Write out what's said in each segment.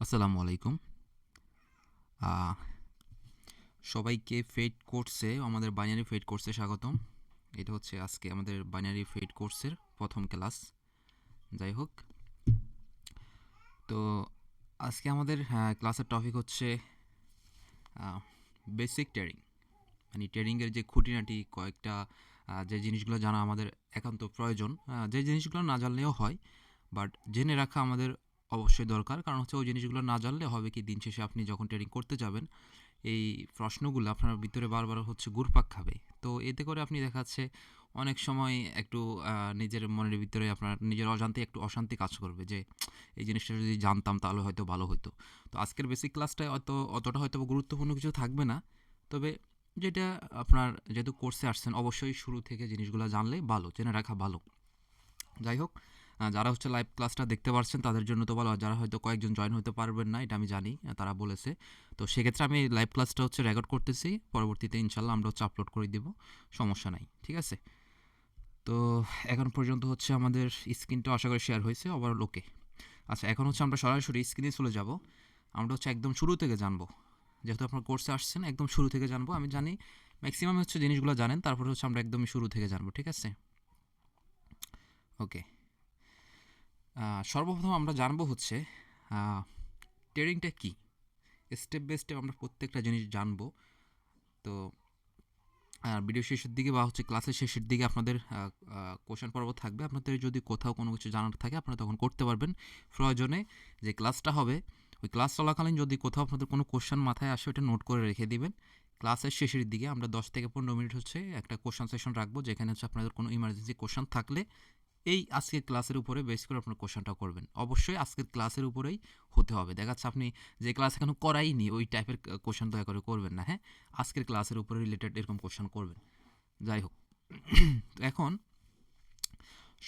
আসসালামু আলাইকুম। আহ, সবাইকে ফেড কোর্সে আমাদের বাইনারি ফেড কোর্সে স্বাগতম। এটা হচ্ছে আজকে আমাদের বাইনারি ফেড কোর্সের প্রথম ক্লাস। যাই হোক, তো আজকে আমাদের ক্লাসের টপিক হচ্ছে বেসিক ট্রেডিং, মানে ট্রেডিংয়ের যে খুঁটিনাটি কয়েকটা যে জিনিসগুলো জানা আমাদের একান্ত প্রয়োজন, যে জিনিসগুলো না জানলেও হয়, বাট জেনে রাখা আমাদের অবশ্যই দরকার। কারণ হচ্ছে ওই জিনিসগুলো না জানলে হবে কি, দিন শেষে আপনি যখন ট্রেডিং করতে যাবেন এই প্রশ্নগুলো আপনার ভিতরে বারবার হচ্ছে ঘুরপাক খাবে। তো এতে করে আপনি দেখাচ্ছে অনেক সময় একটু নিজের মনের ভিতরে আপনার নিজের অজান্তে একটু অশান্তি কাজ করবে যে এই জিনিসটা যদি জানতাম তাহলে হয়তো ভালো হতো। তো আজকের বেসিক ক্লাসটায় অতটা হয়তো গুরুত্বপূর্ণ কিছু থাকবে না, তবে যেটা আপনার যেহেতু কোর্সে আসছেন অবশ্যই শুরু থেকে জিনিসগুলো জানলে ভালো, জেনে রাখা ভালো। যাই হোক, যারা হচ্ছে লাইভ ক্লাসটা দেখতে পারছেন তাদের জন্য তো ভালো, আর যারা হয়তো কয়েকজন জয়েন হতে পারবেন না এটা আমি জানি, তারা বলেছে। তো সেক্ষেত্রে আমি লাইভ ক্লাসটা হচ্ছে রেকর্ড করতেছি, পরবর্তীতে ইনশাল্লাহ আমরা হচ্ছে আপলোড করে দিব, সমস্যা নাই, ঠিক আছে। তো এখন পর্যন্ত হচ্ছে আমাদের স্ক্রিনটা আশা করি শেয়ার হয়েছে ওভারঅল ওকে। আচ্ছা, এখন হচ্ছে আমরা সরাসরি স্ক্রিনে চলে যাব। আমরা হচ্ছে একদম শুরু থেকে জানবো, যেহেতু আপনার কোর্সে আসছেন একদম শুরু থেকে জানবো। আমি জানি ম্যাক্সিমাম হচ্ছে জিনিসগুলো জানেন, তারপরে হচ্ছে আমরা একদমই শুরু থেকে জানবো, ঠিক আছে। ওকে, সর্বপ্রথম আমরা জানবো হচ্ছে ট্রেডিংটা কী। স্টেপ বাই স্টেপ আমরা প্রত্যেকটা জিনিস জানবো। তো ভিডিও শেষের দিকে বা হচ্ছে ক্লাসের শেষের দিকে আপনাদের কোশ্চেন পর্ব থাকবে। আপনাদের যদি কোথাও কোনো কিছু জানার থাকে আপনারা তখন করতে পারবেন। প্রয়োজনে যে ক্লাসটা হবে ওই ক্লাস চলাকালীন যদি কোথাও আপনাদের কোনো কোশ্চেন মাথায় আসে ওটা নোট করে রেখে দিবেন। ক্লাসের শেষের দিকে আমরা 10 থেকে 15 মিনিট হচ্ছে একটা কোশ্চেন সেশন রাখবো, যেখানে হচ্ছে আপনাদের কোনো ইমার্জেন্সি কোশ্চেন থাকলে এই আজকের ক্লাসের উপরে বেস করে আপনার কোশ্চেনটা করবেন। অবশ্যই আজকের ক্লাসের উপরেই হতে হবে। দেখা যাচ্ছে আপনি যে ক্লাস এখনো করাইনি ওই টাইপের কোশ্চেন দয়া করে করবেন না, হ্যাঁ। আজকের ক্লাসের উপরে রিলেটেড এরকম কোশ্চেন করবেন। যাই হোক, তো এখন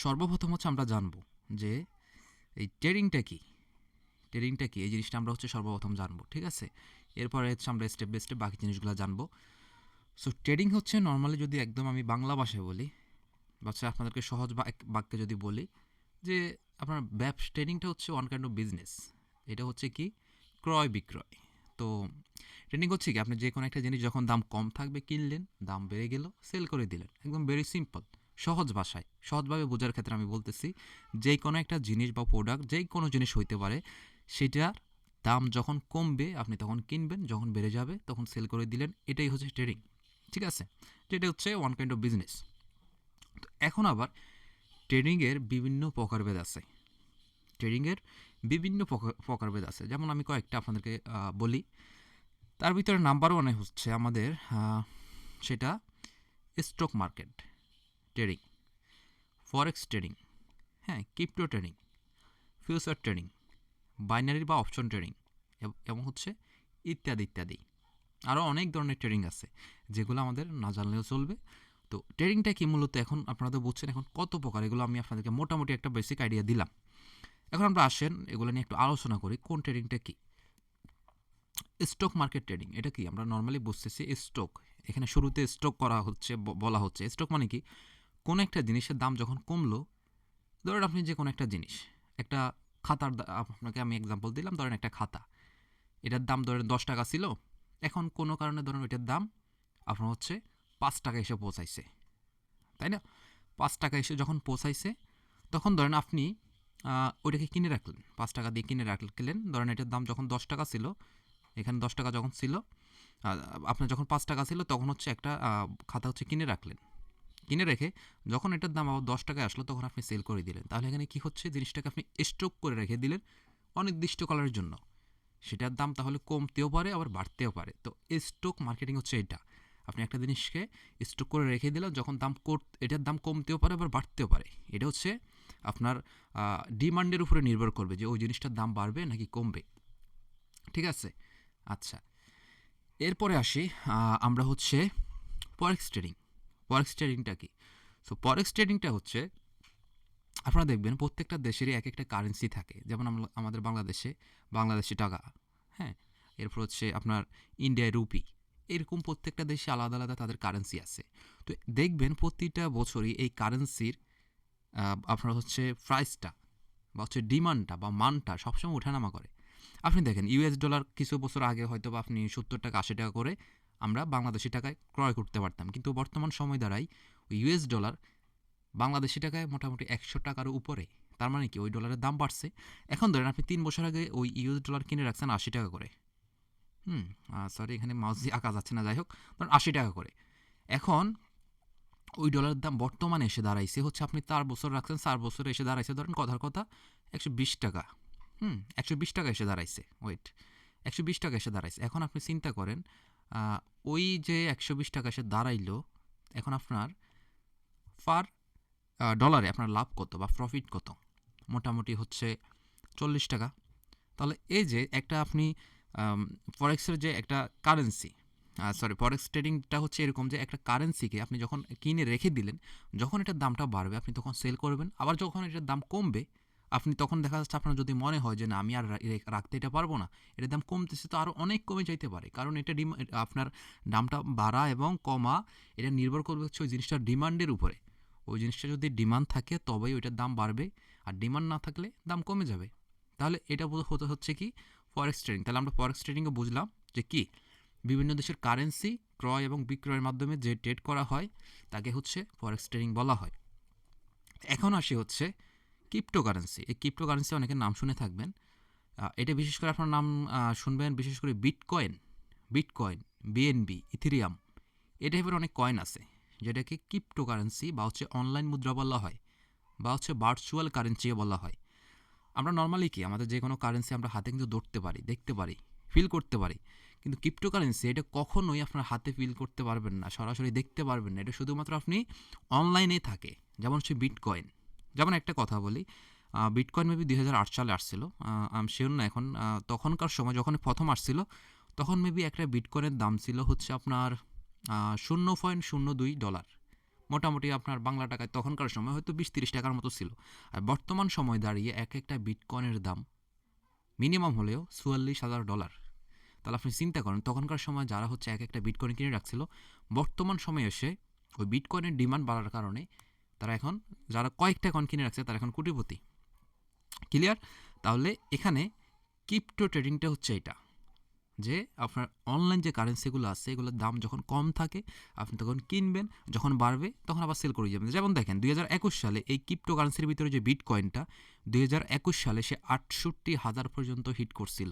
সর্বপ্রথম হচ্ছে আমরা জানবো যে এই ট্রেডিংটা কি। ট্রেডিংটা কি এই জিনিসটা আমরা হচ্ছে সর্বপ্রথম জানবো, ঠিক আছে। এরপরে হচ্ছে আমরা স্টেপ বাই স্টেপ বাকি জিনিসগুলো জানবো। সো ট্রেডিং হচ্ছে নর্মালি যদি একদম আমি বাংলা ভাষায় বলি, বাচ্চা আপনাদেরকে সহজ বাক্যে যদি বলি যে আপনার ট্রেডিংটা হচ্ছে ওয়ান কাইন্ড অফ বিজনেস। এটা হচ্ছে কি, ক্রয় বিক্রয়। তো ট্রেডিং হচ্ছে কি, আপনি যে কোনো একটা জিনিস যখন দাম কম থাকবে কিনলেন, দাম বেড়ে গেল সেল করে দিলেন, একদম ভেরি সিম্পল। সহজ ভাষায় সহজভাবে বোঝার ক্ষেত্রে আমি বলতেছি, যে কোনো একটা জিনিস বা প্রোডাক্ট যে কোনো জিনিস হইতে পারে, সেটার দাম যখন কমবে আপনি তখন কিনবেন, যখন বেড়ে যাবে তখন সেল করে দিলেন, এটাই হচ্ছে ট্রেডিং, ঠিক আছে। যেটা হচ্ছে ওয়ান কাইন্ড অফ বিজনেস। তো এখন আবার ট্রেডিংয়ের বিভিন্ন প্রকারভেদ আছে। ট্রেডিংয়ের বিভিন্ন প্রকারভেদ আছে, যেমন আমি কয়েকটা আপনাদেরকে বলি। তার ভিতরে নাম্বার ওয়ানে হচ্ছে আমাদের সেটা stock market trading, forex trading, হ্যাঁ, crypto trading, future trading, binary বা অপশন ট্রেডিং, এবং হচ্ছে ইত্যাদি ইত্যাদি। আরও অনেক ধরনের ট্রেডিং আছে যেগুলো আমাদের না জানলেও চলবে। তো ট্রেডিংটা কি মূলত এখন আপনারা তো বুঝছেন এখন কত প্রকার, এগুলো আমি আপনাদেরকে মোটামুটি একটা বেসিক আইডিয়া দিলাম। এখন আমরা আসেন এগুলো নিয়ে একটু আলোচনা করি, কোন ট্রেডিংটা কি। স্টক মার্কেট ট্রেডিং এটা কি, আমরা নর্মালি বুঝতেছি স্টক, এখানে শুরুতে স্টক করা হচ্ছে, বলা হচ্ছে স্টক মানে কি, কোন একটা জিনিসের দাম যখন কমলো, ধরেন আপনি যে কোনো একটা জিনিস, একটা খাতার আপনাকে আমি এক্সাম্পল দিলাম, ধরেন একটা খাতা, এটার দাম ধরেন 10 টাকা ছিল, এখন কোনো কারণে ধরেন ওইটার দাম আপনার হচ্ছে 5 টাকা এসে পৌঁছাইছে, তাই না। 5 টাকা এসে যখন পৌঁছাইছে তখন ধরেন আপনি ওইটাকে কিনে রাখলেন, 5 টাকা দিয়ে কিনে রাখলেন। ধরেন এটার দাম যখন 10 টাকা ছিল, এখানে 10 টাকা যখন ছিল, আপনার যখন 5 টাকা ছিল তখন হচ্ছে একটা খাতা হচ্ছে কিনে রাখলেন। কিনে রেখে যখন এটার দাম আবার 10 টাকায় আসলো তখন আপনি সেল করে দিলেন। তাহলে এখানে কি হচ্ছে, জিনিসটাকে আপনি স্টক করে রেখে দিলেন অনির্দিষ্টকালের জন্য। সেটার দাম তাহলে কমতেও পারে আবার বাড়তেও পারে। তো স্টক মার্কেটিং হচ্ছে এটা, আপনি একটা জিনিসকে স্টক করে রেখে দিলেন, যখন এটার দাম কমতেও পারে আবার বাড়তেও পারে। এটা হচ্ছে আপনার ডিমান্ডের উপরে নির্ভর করবে যে ওই জিনিসটার দাম বাড়বে নাকি কমবে, ঠিক আছে। আচ্ছা, এরপরে আসি আমরা হচ্ছে ফরেক্স ট্রেডিং। ফরেক্স ট্রেডিংটা কি? সো ফরেক্স ট্রেডিংটা হচ্ছে, আপনারা দেখবেন প্রত্যেকটা দেশেরই এক একটা কারেন্সি থাকে, যেমন আমাদের বাংলাদেশি টাকা, হ্যাঁ, এরপর হচ্ছে আপনার ইন্ডিয়ায় রুপি, এরকম প্রত্যেকটা দেশে আলাদা আলাদা তাদের কারেন্সি আছে। তো দেখবেন প্রতিটা বছরই এই কারেন্সির আপনার হচ্ছে প্রাইসটা বা হচ্ছে ডিমান্ডটা বা মানটা সবসময় ওঠানামা করে। আপনি দেখেন ইউএস ডলার কিছু বছর আগে হয়তো বা আপনি 70 টাকা 80 টাকা করে আমরা বাংলাদেশি টাকায় ক্রয় করতে পারতাম, কিন্তু বর্তমান সময় দ্বারাই ওই ইউএস ডলার বাংলাদেশি টাকায় মোটামুটি 100 টাকার উপরে। তার মানে কি ওই ডলারের দাম বাড়ছে। এখন ধরেন আপনি 3 বছর আগে ওই ইউএস ডলার কিনে রাখছেন 80 টাকা করে। সরি, এখানে মাউস দিয়ে আঁকা যাচ্ছে না, যাই হোক, ধরুন 80 টাকা করে। এখন ওই ডলারের দাম বর্তমানে এসে দাঁড়াইছে হচ্ছে, আপনি 4 বছর রাখছেন, 4 বছরে এসে দাঁড়াইছে ধরেন কথার কথা 120 টাকা। 120 টাকা এসে দাঁড়াইছে, ওয়েট, 120 টাকা এসে দাঁড়াইছে। এখন আপনি চিন্তা করেন ওই যে 120 টাকা এসে দাঁড়াইলো, এখন আপনার পার ডলারে আপনার লাভ কত বা প্রফিট কত? মোটামুটি হচ্ছে 40 টাকা। তাহলে এই যে একটা আপনি ফরেক্সের যে একটা কারেন্সি, ফরেক্স ট্রেডিংটা হচ্ছে এরকম যে একটা কারেন্সিকে আপনি যখন কিনে রেখে দিলেন, যখন এটার দামটা বাড়বে আপনি তখন সেল করবেন, আবার যখন এটার দাম কমবে আপনি তখন দেখা যাচ্ছে আপনার যদি মনে হয় যে না আমি আর রাখতে এটা পারবো না, এটার দাম কমতেছে, তো আরও অনেক কমে যাইতে পারে, কারণ এটা আপনার দামটা বাড়া এবং কমা এটা নির্ভর করবে হচ্ছে ওই জিনিসটার ডিমান্ডের উপরে। ওই জিনিসটা যদি ডিমান্ড থাকে তবেই ওইটার দাম বাড়বে, আর ডিমান্ড না থাকলে দাম কমে যাবে। তাহলে এটা হতে হচ্ছে কি ফরেক্স ট্রেডিং। তাহলে আমরা ফরেক্স ট্রেডিংয়ে বুঝলাম যে কি বিভিন্ন দেশের কারেন্সি ক্রয় এবং বিক্রয়ের মাধ্যমে যে ট্রেড করা হয় তাকে হচ্ছে ফরেক্স ট্রেডিং বলা হয়। এখন আসি হচ্ছে ক্রিপ্টোকারেন্সি। এই ক্রিপ্টোকারেন্সি অনেকের নাম শুনে থাকবেন। এটা বিশেষ করে আপনার নাম শুনবেন বিশেষ করে বিটকয়েন, বিএনবি, ইথেরিয়াম, এই টাইপের অনেক কয়েন আছে যেটাকে ক্রিপ্টোকারেন্সি বা হচ্ছে অনলাইন মুদ্রা বলা হয় বা হচ্ছে ভার্চুয়াল কারেন্সিও বলা হয়। আমরা নর্মালি কি আমাদের যে কোনো কারেন্সি আমরা হাতে কিন্তু ধরতে পারি, দেখতে পারি, ফিল করতে পারি, কিন্তু ক্রিপ্টোকারেন্সি এটা কখনোই আপনার হাতে ফিল করতে পারবেন না, সরাসরি দেখতে পারবেন না, এটা শুধুমাত্র আপনি অনলাইনে থাকে। যেমন হচ্ছে বিটকয়েন, যেমন একটা কথা বলি, বিটকয়েন মেবি 2008 সালে আসছিল, আমি শিওর না এখন, তখনকার সময় যখন প্রথম আসছিল তখন মেবি একটা বিটকয়েনের দাম ছিল হচ্ছে আপনার $0.02। মোটামুটি আপনার বাংলা টাকায় তখনকার সময় হয়তো 20-30 টাকার মতো ছিল। আর বর্তমান সময় দাঁড়িয়ে এক একটা বিটকয়েনের দাম মিনিমাম হলেও $44,000। তাহলে আপনি চিন্তা করেন তখনকার সময় যারা হচ্ছে এক একটা বিটকয়েন কিনে রাখছিল, বর্তমান সময়ে এসে ওই বিটকয়েনের ডিমান্ড বাড়ার কারণে তারা এখন, যারা কয়েকটা কয়েন কিনে রাখছে তারা এখন কোটিপতি। ক্লিয়ার? তাহলে এখানে ক্রিপ্টো ট্রেডিংটা হচ্ছে এটা, যে আপনার অনলাইন যে কারেন্সিগুলো আছে এগুলোর দাম যখন কম থাকে আপনি তখন কিনবেন, যখন বাড়বে তখন আবার সেল করে যাবেন। যেমন দেখেন 2021 সালে এই ক্রিপ্টো কারেন্সির ভিতরে যে বিটকয়েনটা 2021 সালে সে 68,000 পর্যন্ত হিট করছিল,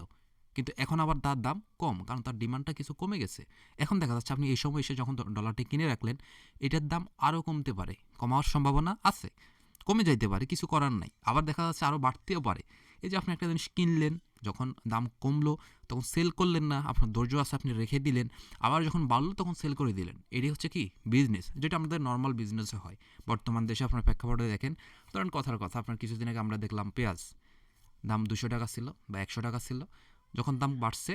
কিন্তু এখন আবার তার দাম কম, কারণ তার ডিমান্ডটা কিছু কমে গেছে। এখন দেখা যাচ্ছে আপনি এই সময় এসে যখন ডলারটি কিনে রাখলেন এটার দাম আরও কমতে পারে, কমার সম্ভাবনা আছে, কমে যাইতে পারে, কিছু করার নাই, আবার দেখা যাচ্ছে আরও বাড়তেও পারে। এই যে আপনি একটা জিনিস কিনলেন, যখন দাম কমলো তখন সেল করলেন না, আপনার ধৈর্য আছে আপনি রেখে দিলেন, আবার যখন বাড়লো তখন সেল করে দিলেন। এটাই হচ্ছে কি বিজনেস, যেটা আমাদের নর্মাল বিজনেসে হয়। বর্তমান দেশে আপনার প্রেক্ষাপটে দেখেন, ধরেন কথার কথা আপনার কিছুদিন আগে আমরা দেখলাম পেঁয়াজ দাম 200 টাকা ছিল বা 100 টাকা ছিল, যখন দাম বাড়ছে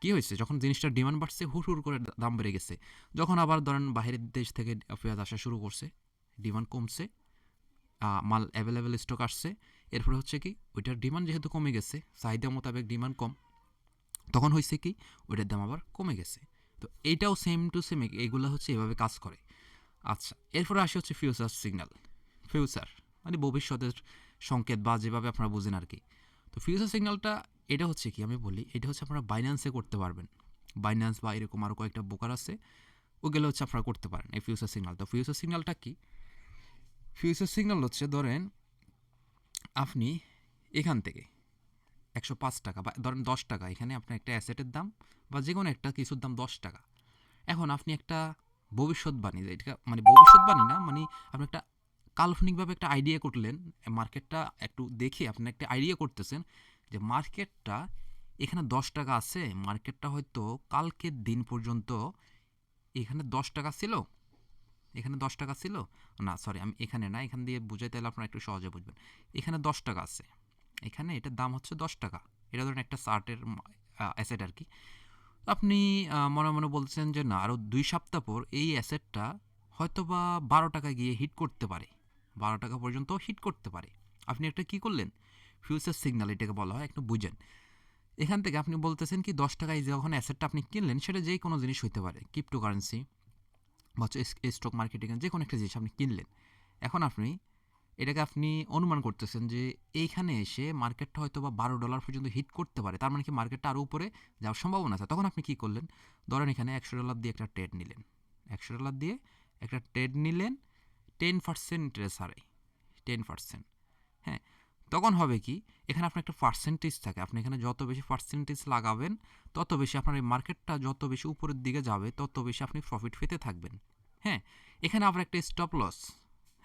কি হয়েছে, যখন জিনিসটার ডিমান্ড বাড়ছে হুড় করে দাম বেড়ে গেছে। যখন আবার ধরেন বাইরের দেশ থেকে পেঁয়াজ আসা শুরু করছে, ডিমান্ড কমছে, মাল অ্যাভেলেবেল স্টক আসছে, এরপরে হচ্ছে কি ওইটার ডিমান্ড যেহেতু কমে গেছে, চাহিদা মোতাবেক ডিমান্ড কম, তখন হয়েছে কি ওইটার দাম আবার কমে গেছে। তো এইটাও সেম টু সেম এইগুলো হচ্ছে এভাবে কাজ করে। আচ্ছা, এরপরে আসে হচ্ছে ফিউচার সিগন্যাল। ফিউচার মানে ভবিষ্যতের সংকেত বা যেভাবে আপনারা বুঝেন আর কি। তো ফিউচার সিগন্যালটা এটা হচ্ছে কি আমি বলি, এটা হচ্ছে আপনারা বাইন্যান্সে করতে পারবেন। বাইন্যান্স বা এরকম আরও কয়েকটা ব্রোকার আছে, ওগুলো হচ্ছে আপনারা করতে পারেন এই ফিউচার সিগন্যাল। তো ফিউচার সিগন্যালটা কি? ফিউচার সিগন্যাল হচ্ছে ধরেন আপনি এখান থেকে 105 টাকা বা ধরেন 10 টাকা, এখানে আপনার একটা অ্যাসেটের দাম বা যে কোনো একটা কিছুর দাম 10 টাকা। এখন আপনি একটা ভবিষ্যৎবাণী, এটা মানে ভবিষ্যৎবাণী না, মানে আপনি একটা কাল্পনিকভাবে একটা আইডিয়া করলেন, মার্কেটটা একটু দেখে আপনি একটা আইডিয়া করতেছেন যে মার্কেটটা এখানে 10 টাকা আছে, মার্কেটটা হয়তো কালকের দিন পর্যন্ত এখানে 10 টাকা ছিল, এখানে 10 টাকা ছিল, না সরি আমি এখানে না, এখান দিয়ে বুঝাই তাহলে আপনারা একটু সহজে বুঝবেন। এখানে 10 টাকা আছে, এখানে এটার দাম হচ্ছে 10 টাকা, এটা ধরেন একটা শার্টের অ্যাসেট আর কি। আপনি মনে মনে বলছেন যে না আরও 2 সপ্তাহ পর এই অ্যাসেটটা হয়তো বা 12 টাকা গিয়ে হিট করতে পারে, 12 টাকা পর্যন্ত হিট করতে পারে। আপনি একটা কী করলেন, ফিউচার সিগন্যাল এটাকে বলা হয়, একটু বুঝেন। এখান থেকে আপনি বলতেছেন কি 10 টাকায় যখন অ্যাসেটটা আপনি কিনলেন সেটা যে কোনো জিনিস হতে পারে, ক্রিপ্টোকারেন্সি বা হচ্ছে স্টক মার্কেটিং যে কোনো একটা জিনিস আপনি কিনলেন। এখন আপনি এটাকে আপনি অনুমান করতেছেন যে এইখানে এসে মার্কেটটা হয়তো বা $12 পর্যন্ত হিট করতে পারে, তার মানে কি মার্কেটটা আরও উপরে যাওয়ার সম্ভাবনা আছে। তখন আপনি কি করলেন, ধরেন এখানে $100 দিয়ে একটা ট্রেড নিলেন, $100 দিয়ে একটা ট্রেড নিলেন, 10% ইন্টারেস্ট হারে, 10%। হ্যাঁ, তখন হবে কি, এখানে আপনার একটা পার্সেন্টেজ থাকে, আপনি এখানে যত বেশি পার্সেন্টেজ লাগাবেন তত বেশি আপনার এই মার্কেটটা যত বেশি উপরের দিকে যাবে তত বেশি আপনি প্রফিট পেতে থাকবেন। হ্যাঁ, এখানে আবার একটা স্টপ লস,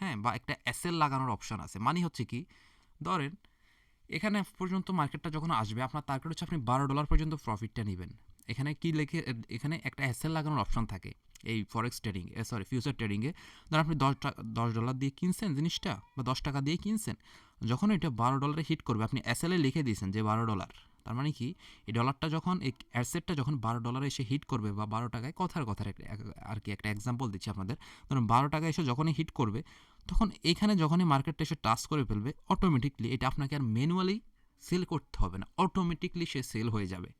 হ্যাঁ, বা একটা এসএল লাগানোর অপশন আছে। মানে হচ্ছে কি, ধরেন এখানে পর্যন্ত মার্কেটটা যখন আসবে আপনার টার্গেট হচ্ছে আপনি $12 পর্যন্ত প্রফিটটা নেবেন। এখানে কি লেখে, এখানে একটা এসএল লাগানোর অপশন থাকে এই ফরেক্স ট্রেডিং, সরি ফিউচার ট্রেডিংয়ে। ধরুন আপনি $10 দিয়ে কিনছেন জিনিসটা, বা $10 দিয়ে কিনছেন, যখন এটা $12 হিট করবে আপনি এসএলএ লিখে দিয়েছেন যে $12। তার মানে কি, এই ডলারটা যখন এই অ্যাসেটটা যখন $12 এসে হিট করবে, বা 12 টাকায়, কথার আর কি একটা এক্সাম্পল দিচ্ছি আপনাদের, ধরুন 12 টাকা এসে যখনই হিট করবে, তখন এখানে যখনই মার্কেটটা এসে টাচ করে ফেলবে অটোমেটিকলি এটা আপনাকে আর ম্যানুয়ালি সেল করতে হবে না, অটোমেটিকলি সে সেল হয়ে যাবে।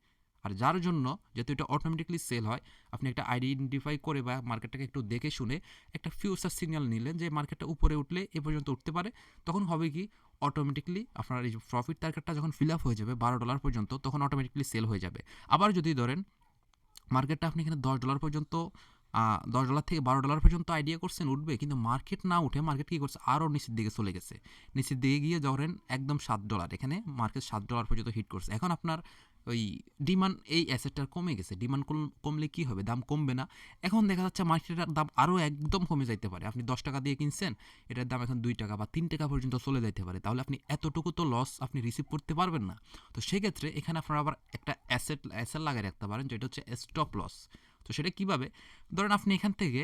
আর যার জন্য, যেহেতু এটা অটোমেটিকলি সেল হয়, আপনি একটা আইডেন্টিফাই করে বা মার্কেটটাকে একটু দেখে শুনে একটা ফিউচার সিগন্যাল নিলেন যে মার্কেটটা উপরে উঠলে এ পর্যন্ত উঠতে পারে, তখন হবে কি, অটোমেটিকলি আপনার এই প্রফিট টার্গেটটা যখন ফিল আপ হয়ে যাবে $12 পর্যন্ত, তখন অটোমেটিকলি সেল হয়ে যাবে। আবার যদি ধরেন মার্কেটটা আপনি এখানে $10 পর্যন্ত, $10 থেকে $12 পর্যন্ত আইডিয়া করছেন উঠবে, কিন্তু মার্কেট না উঠে মার্কেট কী করছে, আরও নিচের দিকে চলে গেছে, নিচের দিকে গিয়ে ধরেন একদম $7, এখানে মার্কেট $7 পর্যন্ত হিট করছে। এখন আপনার ওই ডিমান্ড এই অ্যাসেটটার কমে গেছে, ডিমান্ড কমলে কী হবে, দাম কমবে না। এখন দেখা যাচ্ছে মার্কেটের দাম আরও একদম কমে যাইতে পারে, আপনি $10 দিয়ে কিনছেন, এটার দাম এখন $2 বা $3 পর্যন্ত চলে যাইতে পারে, তাহলে আপনি এতটুকু তো লস আপনি রিসিভ করতে পারবেন না। তো সেক্ষেত্রে এখানে আপনারা আবার একটা অ্যাসেট লাগাই রাখতে পারেন, যেটা হচ্ছে স্টপ লস। তো সেটা কীভাবে, ধরেন আপনি এখান থেকে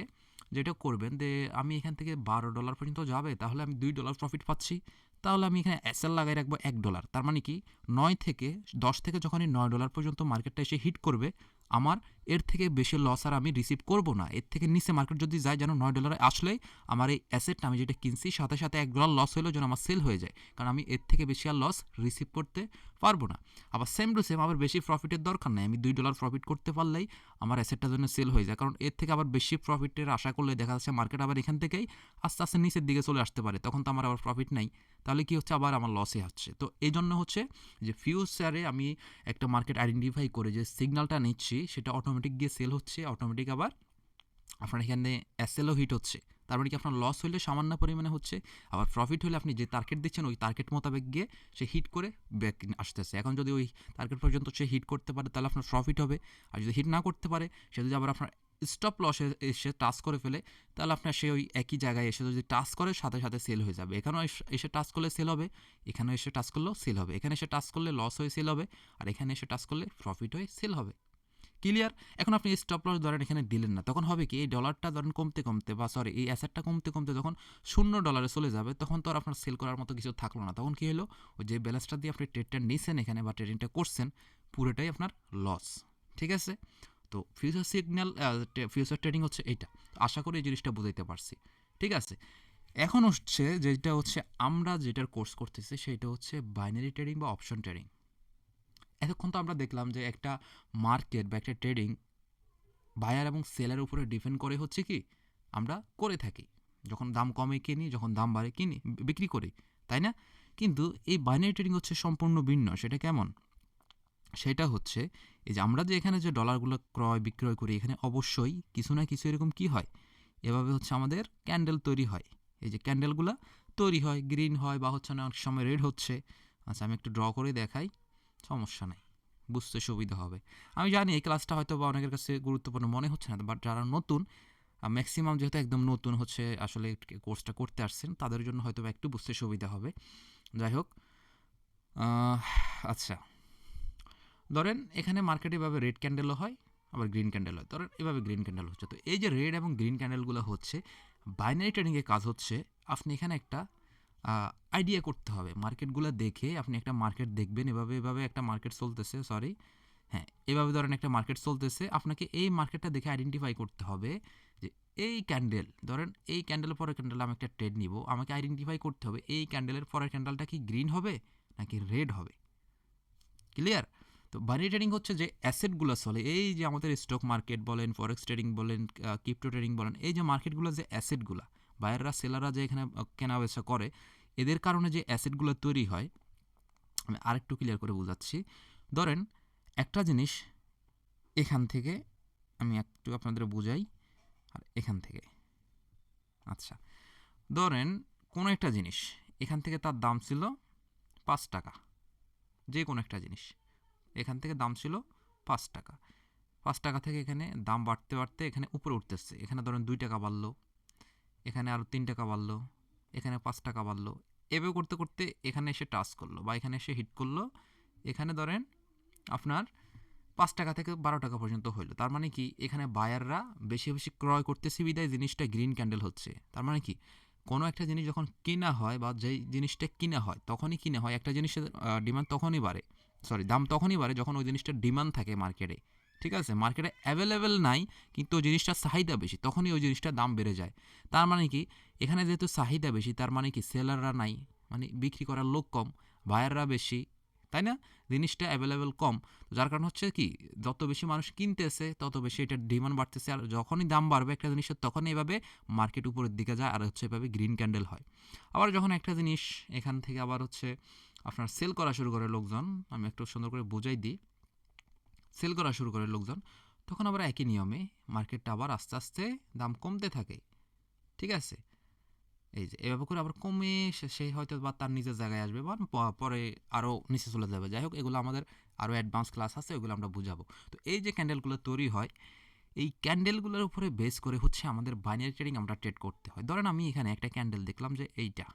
যেটা করবেন যে আমি এখান থেকে $12 পর্যন্ত যাবে, তাহলে আমি $2 প্রফিট পাচ্ছি, তাহলে আমি এখানে এসএল লাগাই রাখবো $1। তার মানে কি, 10 থেকে যখনই $9 পর্যন্ত মার্কেটটা এসে হিট করবে, আমার এর থেকে বেশি লস আর আমি রিসিভ করব না। এর থেকে নিচে মার্কেট যদি যায়, যেন $9 আসলেই আমার এই অ্যাসেটটা আমি যেটা কিনছি সাথে সাথে $1 লস হলেও যেন আমার সেল হয়ে যায়, কারণ আমি এর থেকে বেশি আর লস রিসিভ করতে পারবো না। আবার সেম টু সেম, আবার বেশি প্রফিটের দরকার নেই, আমি $2 প্রফিট করতে পারলেই আমার অ্যাসেটটা জন্য সেল হয়ে যায়, কারণ এর থেকে আবার বেশি প্রফিটের আশা করলে দেখা যাচ্ছে মার্কেট আবার এখান থেকেই আস্তে আস্তে নিচের দিকে চলে আসতে পারে, তখন তো আমার আবার প্রফিট নাই, তাহলে কি হচ্ছে, আবার আমার লসে হচ্ছে। তো এই জন্য হচ্ছে যে ফিউচারে আমি একটা মার্কেট আইডেন্টিফাই করে যে সিগন্যালটা নিচ্ছি, সেটা অটোমেটিক গিয়ে সেল হচ্ছে, অটোমেটিক আবার আপনার এখানে এসএলও হিট হচ্ছে, তার মানে কি আপনার লস হলে সামান্য পরিমাণে হচ্ছে, আবার প্রফিট হলে আপনি যে টার্গেট দিচ্ছেন ওই টার্গেট মোতাবেক গিয়ে সে হিট করে ব্যাক আসতেছে। এখন যদি ওই টার্গেট পর্যন্ত সে হিট করতে পারে তাহলে আপনার প্রফিট হবে, আর যদি হিট না করতে পারে, সে যদি আবার আপনার স্টপ লসে এসে টাচ করে ফেলে, তাহলে আপনার সে ওই একই জায়গায় এসে যদি টাচ করে সাথে সাথে সেল হয়ে যাবে। এখানেও এসে টাচ করলে সেল হবে, এখানেও এসে টাচ করলেও সেল হবে, এখানে এসে টাচ করলে লস হয়ে সেল হবে, আর এখানে এসে টাচ করলে প্রফিট হয়ে সেল হবে। ক্লিয়ার? এখন আপনি স্টপ লস ধরেন এখানে দিলেন না, তখন হবে কি, এই ডলারটা ধরেন কমতে কমতে, বা সরি এই অ্যাসেটটা কমতে কমতে যখন $0 চলে যাবে, তখন তো আর আপনার সেল করার মতো কিছু থাকলো না। তখন কি হলো, ওই যে ব্যালেন্সটা দিয়ে আপনি ট্রেডটা নিয়েছেন এখানে বা ট্রেডিংটা করছেন, পুরোটাই আপনার লস। ঠিক আছে? তো ফিউচার সিগন্যাল, ফিউচার ট্রেডিং হচ্ছে এইটা। আশা করি এই জিনিসটা বুঝাইতে পারছি। ঠিক আছে? এখন হচ্ছে যেটা হচ্ছে আমরা যেটার কোর্স করতেছি সেটা হচ্ছে বাইনারি ট্রেডিং বা অপশন ট্রেডিং। এতক্ষণ তো আমরা দেখলাম যে একটা মার্কেট বা একটা ট্রেডিং বায়ার এবং সেলের উপরে ডিপেন্ড করে হচ্ছে কি আমরা করে থাকি, যখন দাম কমে কিনি, যখন দাম বাড়ে কিনি, বিক্রি করি, তাই না? কিন্তু এই বাইনারি ট্রেডিং হচ্ছে সম্পূর্ণ ভিন্ন। সেটা কেমন? সেটা হচ্ছে এই যে আমরা যে এখানে যে ডলারগুলো ক্রয় বিক্রয় করি, এখানে অবশ্যই কিছু না কিছু এরকম কি হয়, এভাবে হচ্ছে আমাদের ক্যান্ডেল তৈরি হয়। এই যে ক্যান্ডেলগুলো তৈরি হয়, গ্রিন হয় বা হচ্ছে না অনেক সময় রেড হচ্ছে। আচ্ছা, আমি একটু ড্র করে দেখাই, সমস্যা নাই, বুঝতে সুবিধা হবে। আমি জানি এই ক্লাসটা হয়তো বা অনেকের কাছে গুরুত্বপূর্ণ মনে হচ্ছে না, বাট যারা নতুন, ম্যাক্সিমাম যেহেতু একদম নতুন হচ্ছে আসলে কোর্সটা করতে আসছেন, তাদের জন্য হয়তো বা একটু বুঝতে সুবিধা হবে। যাই হোক, আচ্ছা, ধরেন এখানে মার্কেটে এভাবে রেড ক্যান্ডেলও হয়, আবার গ্রিন ক্যান্ডেল হয়। ধরেন এভাবে গ্রিন ক্যান্ডেল হচ্ছে, তো এই যে রেড এবং গ্রিন ক্যান্ডেলগুলো হচ্ছে বাইনারি ট্রেডিংয়ের কাজ হচ্ছে, আপনি এখানে একটা আইডিয়া করতে হবে, মার্কেটগুলো দেখে আপনি একটা মার্কেট দেখবেন, এভাবে এভাবে একটা মার্কেট চলতেছে, সরি হ্যাঁ, এভাবে ধরেন একটা মার্কেট চলতেছে, আপনাকে এই মার্কেটটা দেখে আইডেন্টিফাই করতে হবে যে এই ক্যান্ডেল, ধরেন এই ক্যান্ডেলের পরের ক্যান্ডেল আমি একটা ট্রেড নিব, আমাকে আইডেন্টিফাই করতে হবে এই ক্যান্ডেলের পরের ক্যান্ডেলটা কি গ্রিন হবে নাকি রেড হবে। ক্লিয়ার? তো বাইনারি ট্রেডিং হচ্ছে যে অ্যাসেটগুলো চলে, এই যে আমাদের স্টক মার্কেট বলেন, ফরেক্স ট্রেডিং বলেন, ক্রিপ্টো ট্রেডিং বলেন, এই যে মার্কেটগুলো যে অ্যাসেটগুলো বায়াররা সেলাররা যে এখানে কেনা বেচা করে, এদের কারণে যে অ্যাসিডগুলো তৈরি হয়, আমি আরেকটু ক্লিয়ার করে বোঝাচ্ছি। ধরেন একটা জিনিস এখান থেকে, আমি একটু আপনাদের বোঝাই, আর এখান থেকে, আচ্ছা ধরেন কোনো একটা জিনিস এখান থেকে তার দাম ছিল 5 টাকা, যে কোনো একটা জিনিস এখান থেকে দাম ছিল 5 টাকা, 5 টাকা থেকে এখানে দাম বাড়তে বাড়তে এখানে উপরে উঠতেছে, এখানে ধরেন 2 টাকা বাড়লো, এখানে আরও 3 টাকা বাড়লো, এখানে 5 টাকা বাড়লো, এভাবে করতে করতে এখানে এসে টাচ করলো বা এখানে এসে হিট করলো, এখানে ধরেন আপনার 5 টাকা থেকে 12 টাকা পর্যন্ত হইলো। তার মানে কি এখানে বায়াররা বেশি বেশি ক্রয় করতেছে বিদায় জিনিসটা গ্রিন ক্যান্ডেল হচ্ছে। তার মানে কি কোনো একটা জিনিস যখন কিনা হয় বা যেই জিনিসটা কিনা হয় তখনই কিনা হয়, একটা জিনিসের ডিমান্ড তখনই বাড়ে, সরি দাম তখনই বাড়ে যখন ওই জিনিসটার ডিমান্ড থাকে মার্কেটে। ঠিক আছে, মার্কেটে অ্যাভেলেবেল নাই কিন্তু ওই জিনিসটার চাহিদা বেশি, তখনই ওই জিনিসটার দাম বেড়ে যায়। তার মানে কি এখানে যেহেতু চাহিদা বেশি, তার মানে কি সেলাররা নাই, মানে বিক্রি করার লোক কম, বায়াররা বেশি, তাই না? জিনিসটা অ্যাভেলেবেল কম, যার কারণ হচ্ছে কি যত বেশি মানুষ কিনতেছে তত বেশি এটার ডিমান্ড বাড়তেছে, আর যখনই দাম বাড়বে একটা জিনিসের তখনই এভাবে মার্কেট উপরের দিকে যায়, আর হচ্ছে এভাবে গ্রিন ক্যান্ডেল হয়। আবার যখন একটা জিনিস এখান থেকে আবার হচ্ছে আপনার সেল করা শুরু করে লোকজন, আমি একটু সুন্দর করে বুঝাই দিই, সেল করা শুরু করে লোকজন, তখন আবার একই নিয়মে মার্কেটটা আবার আস্তে আস্তে দাম কমতে থাকে। ঠিক আছে, এই যে এভাবে করে আবার কমে সে হয়তো বা তার নিজের জায়গায় আসবে বা পরে আরও নিচে চলে যাবে। যাই হোক, এগুলো আমাদের আরও অ্যাডভান্স ক্লাস আছে, ওগুলো আমরা বুঝাবো। তো এই যে ক্যান্ডেলগুলো তৈরি হয়, এই ক্যান্ডেলগুলোর উপরে বেস করে হচ্ছে আমাদের বাইনারি ট্রেডিং আমরা ট্রেড করতে হয়। ধরেন আমি এখানে একটা ক্যান্ডেল দেখলাম যে এইটা,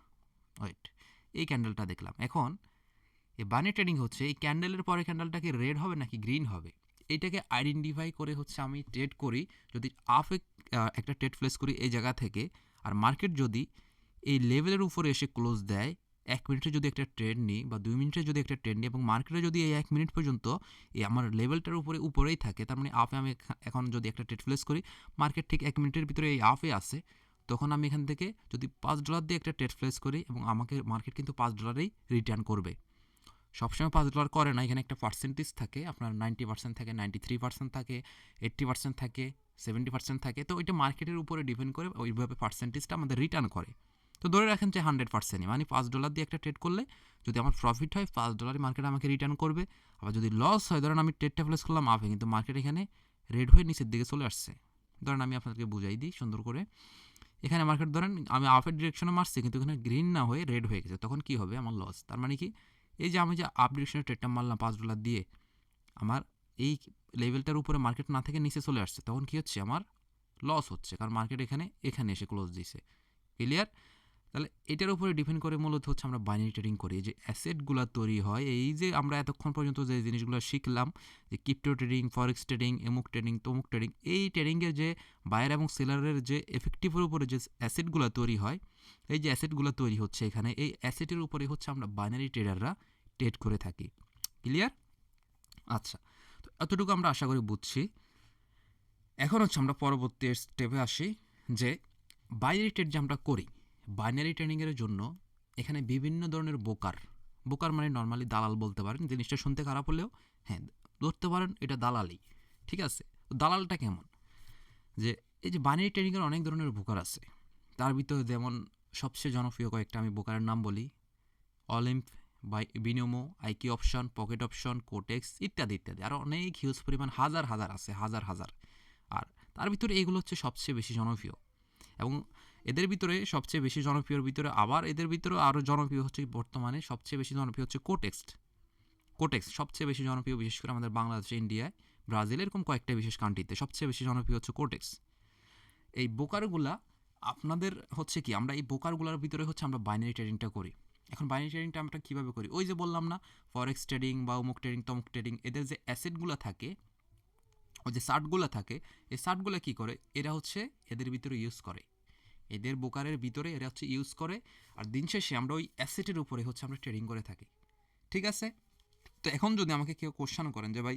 ওয়েট, এই ক্যান্ডেলটা দেখলাম। এখন এই বাইনারি ট্রেডিং হচ্ছে এই ক্যান্ডেলের পরে ক্যান্ডেলটা কি রেড হবে নাকি গ্রিন হবে, এইটাকে আইডেন্টিফাই করে হচ্ছে আমি ট্রেড করি। যদি আপে একটা ট্রেড প্লেস করি এই জায়গা থেকে, আর মার্কেট যদি এই লেভেলের উপরে এসে ক্লোজ দেয়, 1 মিনিটে যদি একটা ট্রেড নিই বা 2 মিনিটে যদি একটা ট্রেড নিই এবং মার্কেটে যদি এই 1 মিনিট পর্যন্ত এই আমার লেভেলটার উপরেই থাকে, তার মানে আপে আমি এখন যদি একটা ট্রেড প্লেস করি, মার্কেট ঠিক 1 মিনিটের ভিতরে এই আপে আসে, তখন আমি এখান থেকে যদি $5 দিয়ে একটা ট্রেড প্লেস করি এবং আমাকে মার্কেট কিন্তু $5ই রিটার্ন করবে। সবসময় $5 করে না, এখানে একটা পার্সেন্টেজ থাকে, আপনার 90% থাকে, 93% থাকে, 80% থাকে, 70% থাকে, তো ওইটা মার্কেটের উপরে ডিপেন্ড করে ওইভাবে পার্সেন্টেজটা আমাদের রিটার্ন করে। তো ধরে রাখেন যে 100%ই, মানে $5 দিয়ে একটা ট্রেড করলে যদি আমার প্রফিট হয় $5 মার্কেট আমাকে রিটার্ন করবে। আবার যদি লস হয়, ধরেন আমি ট্রেডটা প্লেস করলাম আপে কিন্তু মার্কেট এখানে রেড হয়ে নিচের দিকে চলে আসছে, ধরেন আমি আপনাদেরকে বুঝাই দিই সুন্দর করে। এখানে মার্কেট ধরেন আমি আপের ডিরেকশনে মারছি কিন্তু এখানে গ্রিন না হয়ে রেড হয়ে গেছে, তখন কি হবে? আমার লস। তার মানে কি এই যে আমি যে আপ ডিরেকশনে ট্রেডটা মারলাম $5 দিয়ে, আমার এই লেভেলটার উপরে মার্কেট না থেকে নিচে চলে আসছে, তখন কি হচ্ছে? আমার লস হচ্ছে, কারণ মার্কেট এখানে এসে ক্লোজ দিয়েছে। ক্লিয়ার? তাহলে এটার উপরে ডিপেন্ড করে মূলত হচ্ছে আমরা বাইনারি ট্রেডিং করি। যে অ্যাসেটগুলো তৈরি হয়, এই যে আমরা এতক্ষণ পর্যন্ত যে জিনিসগুলো শিখলাম, যে ক্রিপ্টো ট্রেডিং, ফরেক্স ট্রেডিং, এমুক ট্রেডিং, তমুক ট্রেডিং, এই ট্রেডিংয়ের যে বায়ার এবং সেলারের যে এফেক্টিভের উপরে যে অ্যাসেটগুলো তৈরি হয়, এই যে অ্যাসেটগুলো তৈরি হচ্ছে এখানে, এই অ্যাসেটের উপরে হচ্ছে আমরা বাইনারি ট্রেডাররা ট্রেড করে থাকি। ক্লিয়ার? আচ্ছা, তো এতটুকু আমরা আশা করি বুঝছি। এখন হচ্ছে আমরা পরবর্তী স্টেপে আসি, যে বাইনারি ট্রেড যে আমরা করি, বাইনারি ট্রেডিংয়ের জন্য এখানে বিভিন্ন ধরনের বোকার মানে নর্মালি দালাল বলতে পারেন, জিনিসটা শুনতে খারাপ হলেও হ্যাঁ ধরতে পারেন এটা দালালি। ঠিক আছে, তো দালালটা কেমন? যে এই যে বাইনারি ট্রেডিংয়ের অনেক ধরনের বোকার আছে, তার ভিতরে যেমন সবচেয়ে জনপ্রিয় কয়েকটা আমি বোকারের নাম বলি: Olymp, Binomo, IQ option, pocket option, Quotex ইত্যাদি ইত্যাদি, আরও অনেক হিউজ পরিমাণ হাজার হাজার আছে, হাজার হাজার। আর তার ভিতরে এগুলো হচ্ছে সবচেয়ে বেশি জনপ্রিয়, এবং এদের ভিতরে সবচেয়ে বেশি জনপ্রিয়র ভিতরে আবার এদের ভিতরে আরও জনপ্রিয় হচ্ছে, বর্তমানে সবচেয়ে বেশি জনপ্রিয় হচ্ছে কোটেক্স সবচেয়ে বেশি জনপ্রিয়, বিশেষ করে আমাদের বাংলাদেশে, ইন্ডিয়ায়, ব্রাজিল, এরকম কয়েকটা বিশেষ কান্ট্রিতে সবচেয়ে বেশি জনপ্রিয় হচ্ছে কোটেক্স। এই বোকারগুলা আপনাদের হচ্ছে কি, আমরা এই বোকারগুলোর ভিতরে হচ্ছে আমরা বাইনারি ট্রেডিংটা করি। এখন বাইনারি ট্রেডিংটা আমরা কীভাবে করি? ওই যে বললাম না, ফরেক্স ট্রেডিং বা অমুক ট্রেডিং তমুক ট্রেডিং, এদের যে অ্যাসেটগুলো থাকে, ওই যে চার্টগুলো থাকে, এই চার্টগুলো কী করে এরা হচ্ছে এদের ভিতরে ইউজ করে, এদের বোকারের ভিতরে এরা হচ্ছে ইউজ করে, আর দিন শেষে আমরা ওই অ্যাসেটের উপরে হচ্ছে আমরা ট্রেডিং করে থাকি। ঠিক আছে, তো এখন যদি আমাকে কেউ কোশ্চেন করেন যে ভাই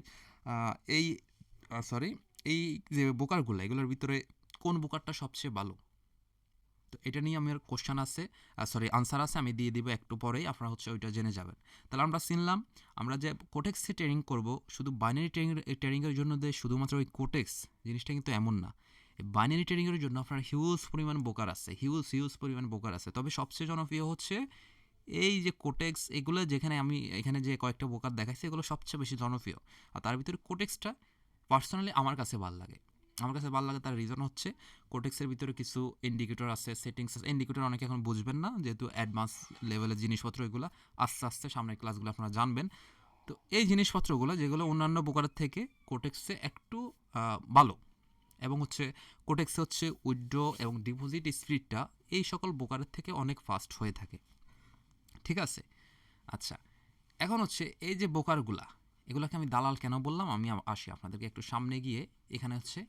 এই সরি এই যে বোকারগুলো, এগুলোর ভিতরে কোন বোকারটা সবচেয়ে ভালো, তো এটা নিয়ে আমার কোশ্চেন আছে, আনসার আছে, আমি দিয়ে দিব একটু পরেই, আপনারা হচ্ছে ওইটা জেনে যাবেন। তাহলে আমরা চিনলাম, আমরা যে কোটেক্সে ট্রেডিং করব, শুধু বাইনারি ট্রেডিংয়ের জন্য যে শুধুমাত্র ওই কোটেক্স জিনিসটা কিন্তু এমন না। বাইনারি ট্রেডিংয়ের জন্য আপনার হিউজ পরিমাণ বোকার আছে, হিউজ পরিমাণ বোকার আছে, তবে সবচেয়ে জনপ্রিয় হচ্ছে এই যে কোটেক্স এগুলো যেখানে আমি এখানে যে কয়েকটা ব্রোকার দেখাইছি এগুলো সবচেয়ে বেশি জনপ্রিয়। আর তার ভিতরে কোটেক্সটা পার্সোনালি আমার কাছে ভালো লাগে। আমার কাছে ভালো লাগে তার রিজন হচ্ছে কোটেক্সের ভিতরে কিছু ইন্ডিকেটর আছে, সেটিংস আছে। ইন্ডিকেটর অনেকে এখন বুঝবেন না, যেহেতু অ্যাডভান্স লেভেলের জিনিসপত্র এগুলো আস্তে আস্তে সামনের ক্লাসগুলো আপনারা জানবেন। তো এই জিনিসপত্রগুলো যেগুলো অন্যান্য ব্রোকারের থেকে কোটেক্সে একটু ভালো, এবং হচ্ছে কোটেক্সে হচ্ছে উইথড্র এবং ডিপোজিট স্পিডটা এই সকল ব্রোকারের থেকে অনেক ফাস্ট হয়ে থাকে। ঠিক আছে, আচ্ছা এখন হচ্ছে এই যে ব্রোকারগুলা, এগুলোকে আমি দালাল কেন বললাম আমি আসি আপনাদেরকে একটু সামনে গিয়ে। এখানে হচ্ছে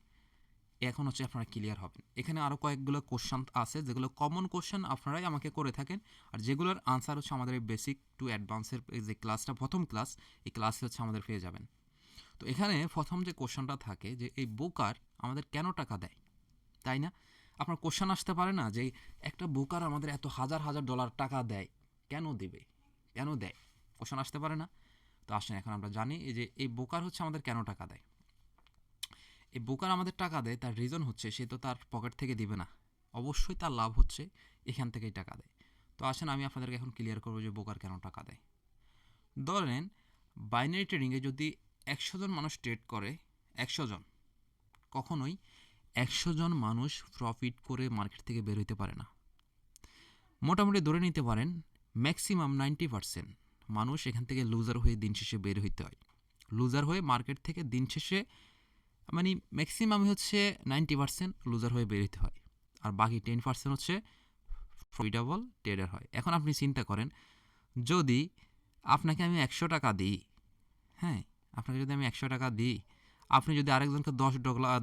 এখন হচ্ছে আপনারা ক্লিয়ার হবেন। এখানে আরও কয়েকগুলো কোশ্চেন আছে যেগুলো কমন কোশ্চেন আপনারাই আমাকে করে থাকেন, আর যেগুলোর আনসার হচ্ছে আমাদের এই বেসিক টু অ্যাডভান্সের যে ক্লাসটা, প্রথম ক্লাস, এই ক্লাসে হচ্ছে আমাদের পেয়ে যাবেন। তো এখানে প্রথম যে কোশ্চেনটা থাকে যে এই ব্রোকার আমাদের কেন টাকা দেয়, তাই না? আপনার কোশ্চেন আসতে পারে না যে একটা ব্রোকার আমাদের এত হাজার হাজার ডলার টাকা দেয়, কেন দেবে, কেন দেয়? কোশ্চেন আসতে পারে না? তো আসেন এখন আমরা জানি এই যে এই ব্রোকার হচ্ছে আমাদের কেন টাকা দেয়। এই ব্রোকার আমাদের টাকা দেয় তার রিজন হচ্ছে সে তো তার পকেট থেকে দিবে না, অবশ্যই তার লাভ হচ্ছে এখান থেকেই টাকা দেয়। তো আসেন আমি আপনাদেরকে এখন ক্লিয়ার করবো যে ব্রোকার কেন টাকা দেয়। ধরেন বাইনারি ট্রেডিংয়ে যদি 100 জন মানুষ ট্রেড করে, 100 জন, কখনোই 100 জন মানুষ প্রফিট করে মার্কেট থেকে বের হইতে পারে না। মোটামুটি ধরে নিতে পারেন ম্যাক্সিমাম 90% মানুষ এখান থেকে লুজার হয়ে দিন শেষে বের হইতে হয়। লুজার হয়ে মার্কেট থেকে দিন শেষে মানে ম্যাক্সিমাম হচ্ছে 90% লুজার হয়ে বের হইতে হয়, আর বাকি 10% হচ্ছে প্রফিটেবল ট্রেডার হয়। এখন আপনি চিন্তা করেন, যদি আপনাকে আমি 100 টাকা দিই, হ্যাঁ, আপনাকে যদি আমি 100 টাকা দিই, আপনি যদি আরেকজনকে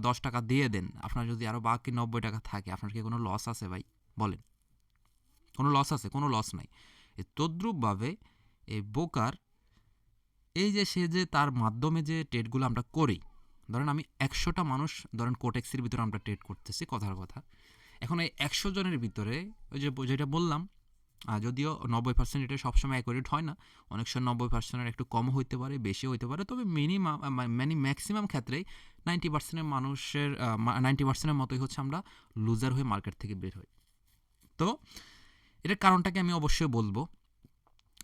10 টাকা দিয়ে দেন, আপনার যদি আরও বাকি 90 টাকা থাকে, আপনার কি কোনো লস আছে ভাই? বলেন, কোনো লস আছে? কোনো লস নাই। এই তদ্রূপভাবে এই ব্রোকার, এই যে সে যে তার মাধ্যমে যে ট্রেডগুলো আমরা করি, ধরেন আমি 100টা মানুষ, ধরেন কোটেক্সের ভিতরে আমরা ট্রেড করতেছি, কথার কথা। এখন এই 100 জনের ভিতরে ওই যে যেটা বললাম, যদিও 90% এটা সবসময় অ্যাকুরেট হয় না, অনেক সময় 90%-এর একটু কম হইতে পারে, বেশি হইতে পারে, তবে মিনিমাম মানে ম্যাক্সিমাম ক্ষেত্রেই 90% মানুষের 90%-এর মতোই হচ্ছে আমরা লুজার হয়ে মার্কেট থেকে বের হই। তো এটার কারণটাকে আমি অবশ্যই বলবো।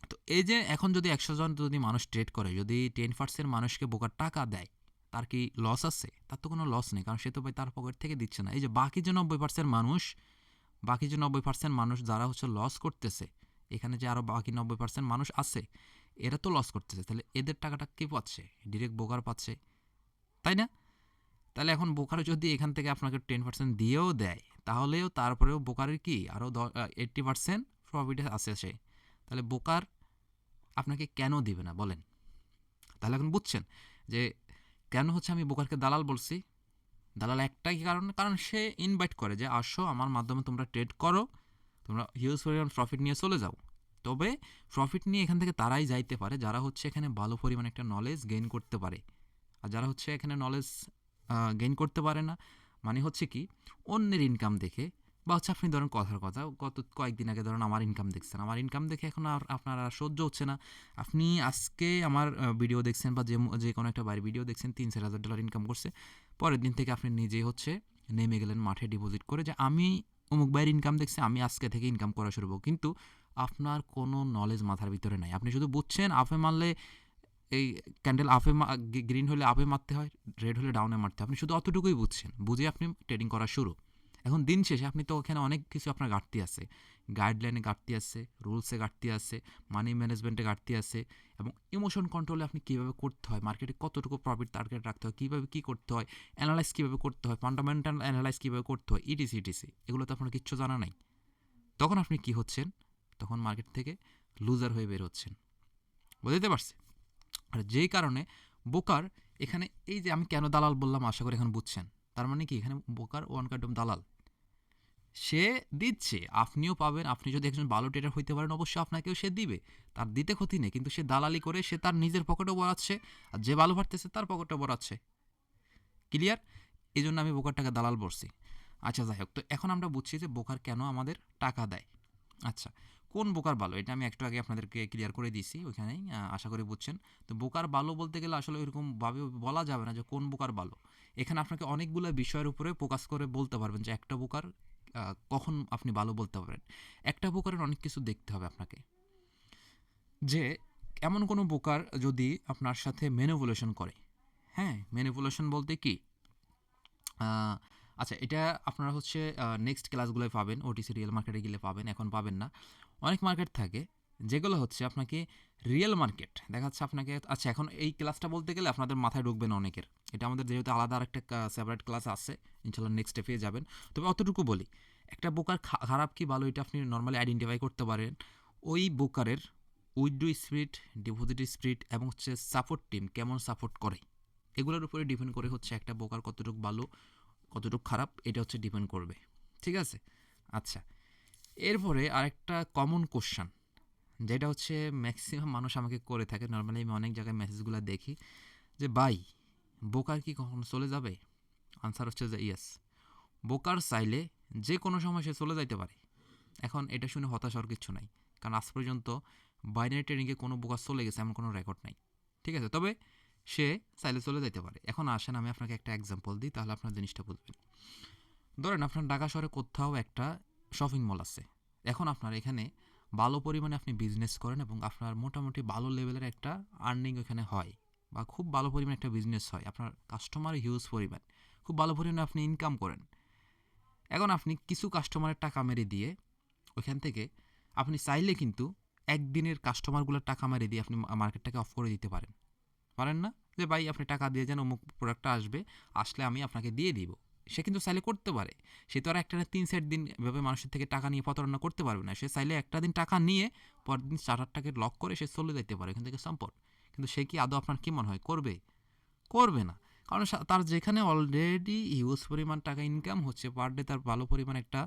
তো এই যে এখন যদি 100 জন যদি মানুষ ট্রেড করে, যদি 10% মানুষকে বোকার টাকা দেয়, তার কি লস আছে? তার তো কোনো লস নেই, কারণ সে তো ভাই তার পকেট থেকে দিচ্ছে না। এই যে বাকি যে 90% মানুষ, বাকি যে 90% মানুষ যারা হচ্ছে লস করতেছে, এখানে যে আরও বাকি 90% মানুষ আছে, এরা তো লস করতেছে, তাহলে এদের টাকাটা কে পাচ্ছে? ডিরেক্ট বোকার পাচ্ছে, তাই না? তাহলে এখন বোকার যদি এখান থেকে আপনাকে 10% দিয়েও দেয়, তাহলেও তারপরেও বোকারের কি আরও 80% প্রফিটে আছে সে। তাহলে বোকার আপনাকে কেন দিবে না বলেন? তাহলে এখন বুঝছেন যে কেন হচ্ছে আমি বোকারকে দালাল বলছি। দালাল একটাই কারণ, কারণ সে ইনভাইট করে যে আসো আমার মাধ্যমে তোমরা ট্রেড করো, তোমরা হিউজ পরিমাণ প্রফিট নিয়ে চলে যাও। তবে প্রফিট নিয়ে এখান থেকে তারাই যাইতে পারে যারা হচ্ছে এখানে ভালো পরিমাণ একটা নলেজ গেইন করতে পারে। আর যারা হচ্ছে এখানে নলেজ গেইন করতে পারে না, মানে হচ্ছে কি অন্যের ইনকাম দেখে, বা হচ্ছে আপনি ধরেন কথার কথা গত কয়েকদিন আগে ধরেন আমার ইনকাম দেখছেন, আমার ইনকাম দেখে এখন আর আপনার আর সহ্য হচ্ছে না। আপনি আজকে আমার ভিডিও দেখছেন বা যে কোনো একটা বাইরের ভিডিও দেখছেন, $3,000-4,000 ইনকাম করছে, পরের দিন থেকে আপনি নিজেই হচ্ছে নেমে গেলেন মাঠে ডিপোজিট করে যে আমি অমুক বাইরের ইনকাম দেখছি, আমি আজকে থেকে ইনকাম করা শুরু করবো। কিন্তু আপনার কোনো নলেজ মাথার ভিতরে নাই, আপনি শুধু বুঝছেন আপে মারলে এই ক্যান্ডেল আপে গ্রিন হলে আপে মারতে হয়, রেড হলে ডাউনে মারতে হয়, আপনি শুধু অতটুকুই বুঝছেন, বুঝে আপনি ট্রেডিং করা শুরু। এখন দিন শেষে আপনি তো ওখানে অনেক কিছু আপনার ঘাটতি আছে, গাইডলাইনে ঘাটতি আছে, রুলসে ঘাটতি আছে, মানি ম্যানেজমেন্টে ঘাটতি আছে, এবং ইমোশন কন্ট্রোলে আপনি কীভাবে করতে হয়, মার্কেটে কতটুকু প্রফিট টার্গেট রাখতে হয়, কীভাবে কী করতে হয়, অ্যানালাইজ কীভাবে করতে হয়, ফান্ডামেন্টাল অ্যানালাইজ কীভাবে করতে হয়, ইটিসি ইটিসি, এগুলো তো আপনার কিচ্ছু জানা নাই। তখন আপনি কি হচ্ছেন? তখন মার্কেট থেকে লুজার হয়ে বের হচ্ছেন। বুঝতে পারছি? আর যেই কারণে বোকার এখানে, এই যে আমি কেন দালাল বললাম আশা করি এখন বুঝছেন। তার মানে কি এখানে বোকার ওয়ান কার্ডম দালাল, সে দিচ্ছে, আপনিও পাবেন। আপনি যদি একজন ভালো ট্রেডার হইতে পারেন অবশ্যই আপনাকেও সে দিবে, তার দিতে ক্ষতি নেই, কিন্তু সে দালালি করে সে তার নিজের পকেটও বড়াচ্ছে, আর যে ভালো পারতেছে তার পকেটও বড়াচ্ছে। ক্লিয়ার? এই জন্য আমি বোকারটাকে দালাল বলছি। আচ্ছা যাই হোক, তো এখন আমরা বুঝছি যে বোকার কেন আমাদের টাকা দেয়। আচ্ছা, কোন বোকার ভালো এটা আমি একটু আগে আপনাদেরকে ক্লিয়ার করে দিয়েছি ওইখানেই, আশা করি বুঝছেন। তো বোকার ভালো বলতে গেলে আসলে ওইরকমভাবে বলা যাবে না যে কোন বোকার ভালো। এখানে আপনাকে অনেকগুলো বিষয়ের উপরে ফোকাস করে বলতে পারবেন যে একটা বোকার কখন আপনি ভালো বলতে পারেন। একটা বোকারের অনেক কিছু দেখতে হবে আপনাকে। যে এমন কোনো ব্রোকার যদি আপনার সাথে ম্যানিপুলেশন করে, হ্যাঁ, ম্যানিপুলেশন বলতে কি, আহ, আচ্ছা এটা আপনারা হচ্ছে নেক্সট ক্লাসগুলোয় পাবেন, ওটিসি রিয়েল মার্কেটে গেলে পাবেন, এখন পাবেন না। অনেক মার্কেট থাকে যেগুলো হচ্ছে আপনাকে রিয়েল মার্কেট দেখাচ্ছে আপনাকে। আচ্ছা এখন এই ক্লাসটা বলতে গেলে আপনাদের মাথায় ঢুকবে না অনেকের, এটা আমাদের যেহেতু আলাদা আরেকটা সেপারেট ক্লাস আছে, ইনশাল্লাহ নেক্সট পেয়ে যাবেন। তবে অতটুকু বলি, একটা বোকার খারাপ কি ভালো এটা আপনি নর্মালি আইডেন্টিফাই করতে পারেন ওই বোকারের উইথড্র স্পিড, ডিপোজিট স্পিড এবং হচ্ছে সাপোর্ট টিম কেমন সাপোর্ট করে, এগুলোর উপরে ডিপেন্ড করে হচ্ছে একটা বোকার কতটুকু ভালো কতটুকু খারাপ, এটা হচ্ছে ডিপেন্ড করবে। ঠিক আছে? আচ্ছা, এরপরে আরেকটা কমন কোশ্চান যেটা হচ্ছে ম্যাক্সিমাম মানুষ আমাকে করে থাকে, নর্মালি আমি অনেক জায়গায় মেসেজগুলো দেখি যে ভাই বোকার কি কখনো চলে যাবে? আনসার হচ্ছে যে ইয়েস, বোকার চাইলে যে কোনো সময় সে চলে যাইতে পারে। এখন এটা শুনে হতাশ হওয়ার কিছু নাই, কারণ আজ পর্যন্ত বাইনারি ট্রেডিংয়ে কোনো বোকার চলে গেছে এমন কোনো রেকর্ড নাই। ঠিক আছে? তবে সে চাইলে চলে যাইতে পারে। এখন আসেন আমি আপনাকে একটা এক্সাম্পল দিই, তাহলে আপনার জিনিসটা বুঝবেন। ধরেন আপনার ঢাকা শহরে কোথাও একটা শপিং মল আছে, এখন আপনার এখানে ভালো পরিমাণে আপনি বিজনেস করেন এবং আপনার মোটামুটি ভালো লেভেলের একটা আর্নিং ওখানে হয়, বা খুব ভালো পরিমাণে একটা বিজনেস হয়, আপনার কাস্টমার হিউজ পরিমাণ, খুব ভালো পরিমাণে আপনি ইনকাম করেন। এখন আপনি কিছু কাস্টমারের টাকা মেরে দিয়ে ওইখান থেকে আপনি চাইলে কিন্তু একদিনের কাস্টমারগুলোর টাকা মেরে দিয়ে আপনি মার্কেটটাকে অফ করে দিতে পারেন। পারেন না? যে ভাই আপনি টাকা দিয়ে যান, অমুক প্রোডাক্টটা আসবে, আসলে আমি আপনাকে দিয়ে দিব। সে কিন্তু চাইলে করতে পারে। সে তো আর একটা না ৩-৪ দিন এভাবে মানুষের থেকে টাকা নিয়ে প্রতারণা করতে পারবে না। সে চাইলে একটা দিন টাকা নিয়ে পরের দিন চার্টারটাকে লক করে সে চলে যেতে পারে এখান থেকে সম্পদ। কিন্তু সে কি আদৌ আপনার কি মনে হয় করবে? করবে না। কারণ তার যেখানে অলরেডি হিউজ পরিমাণ টাকা ইনকাম হচ্ছে পার ডে, তার ভালো পরিমাণ একটা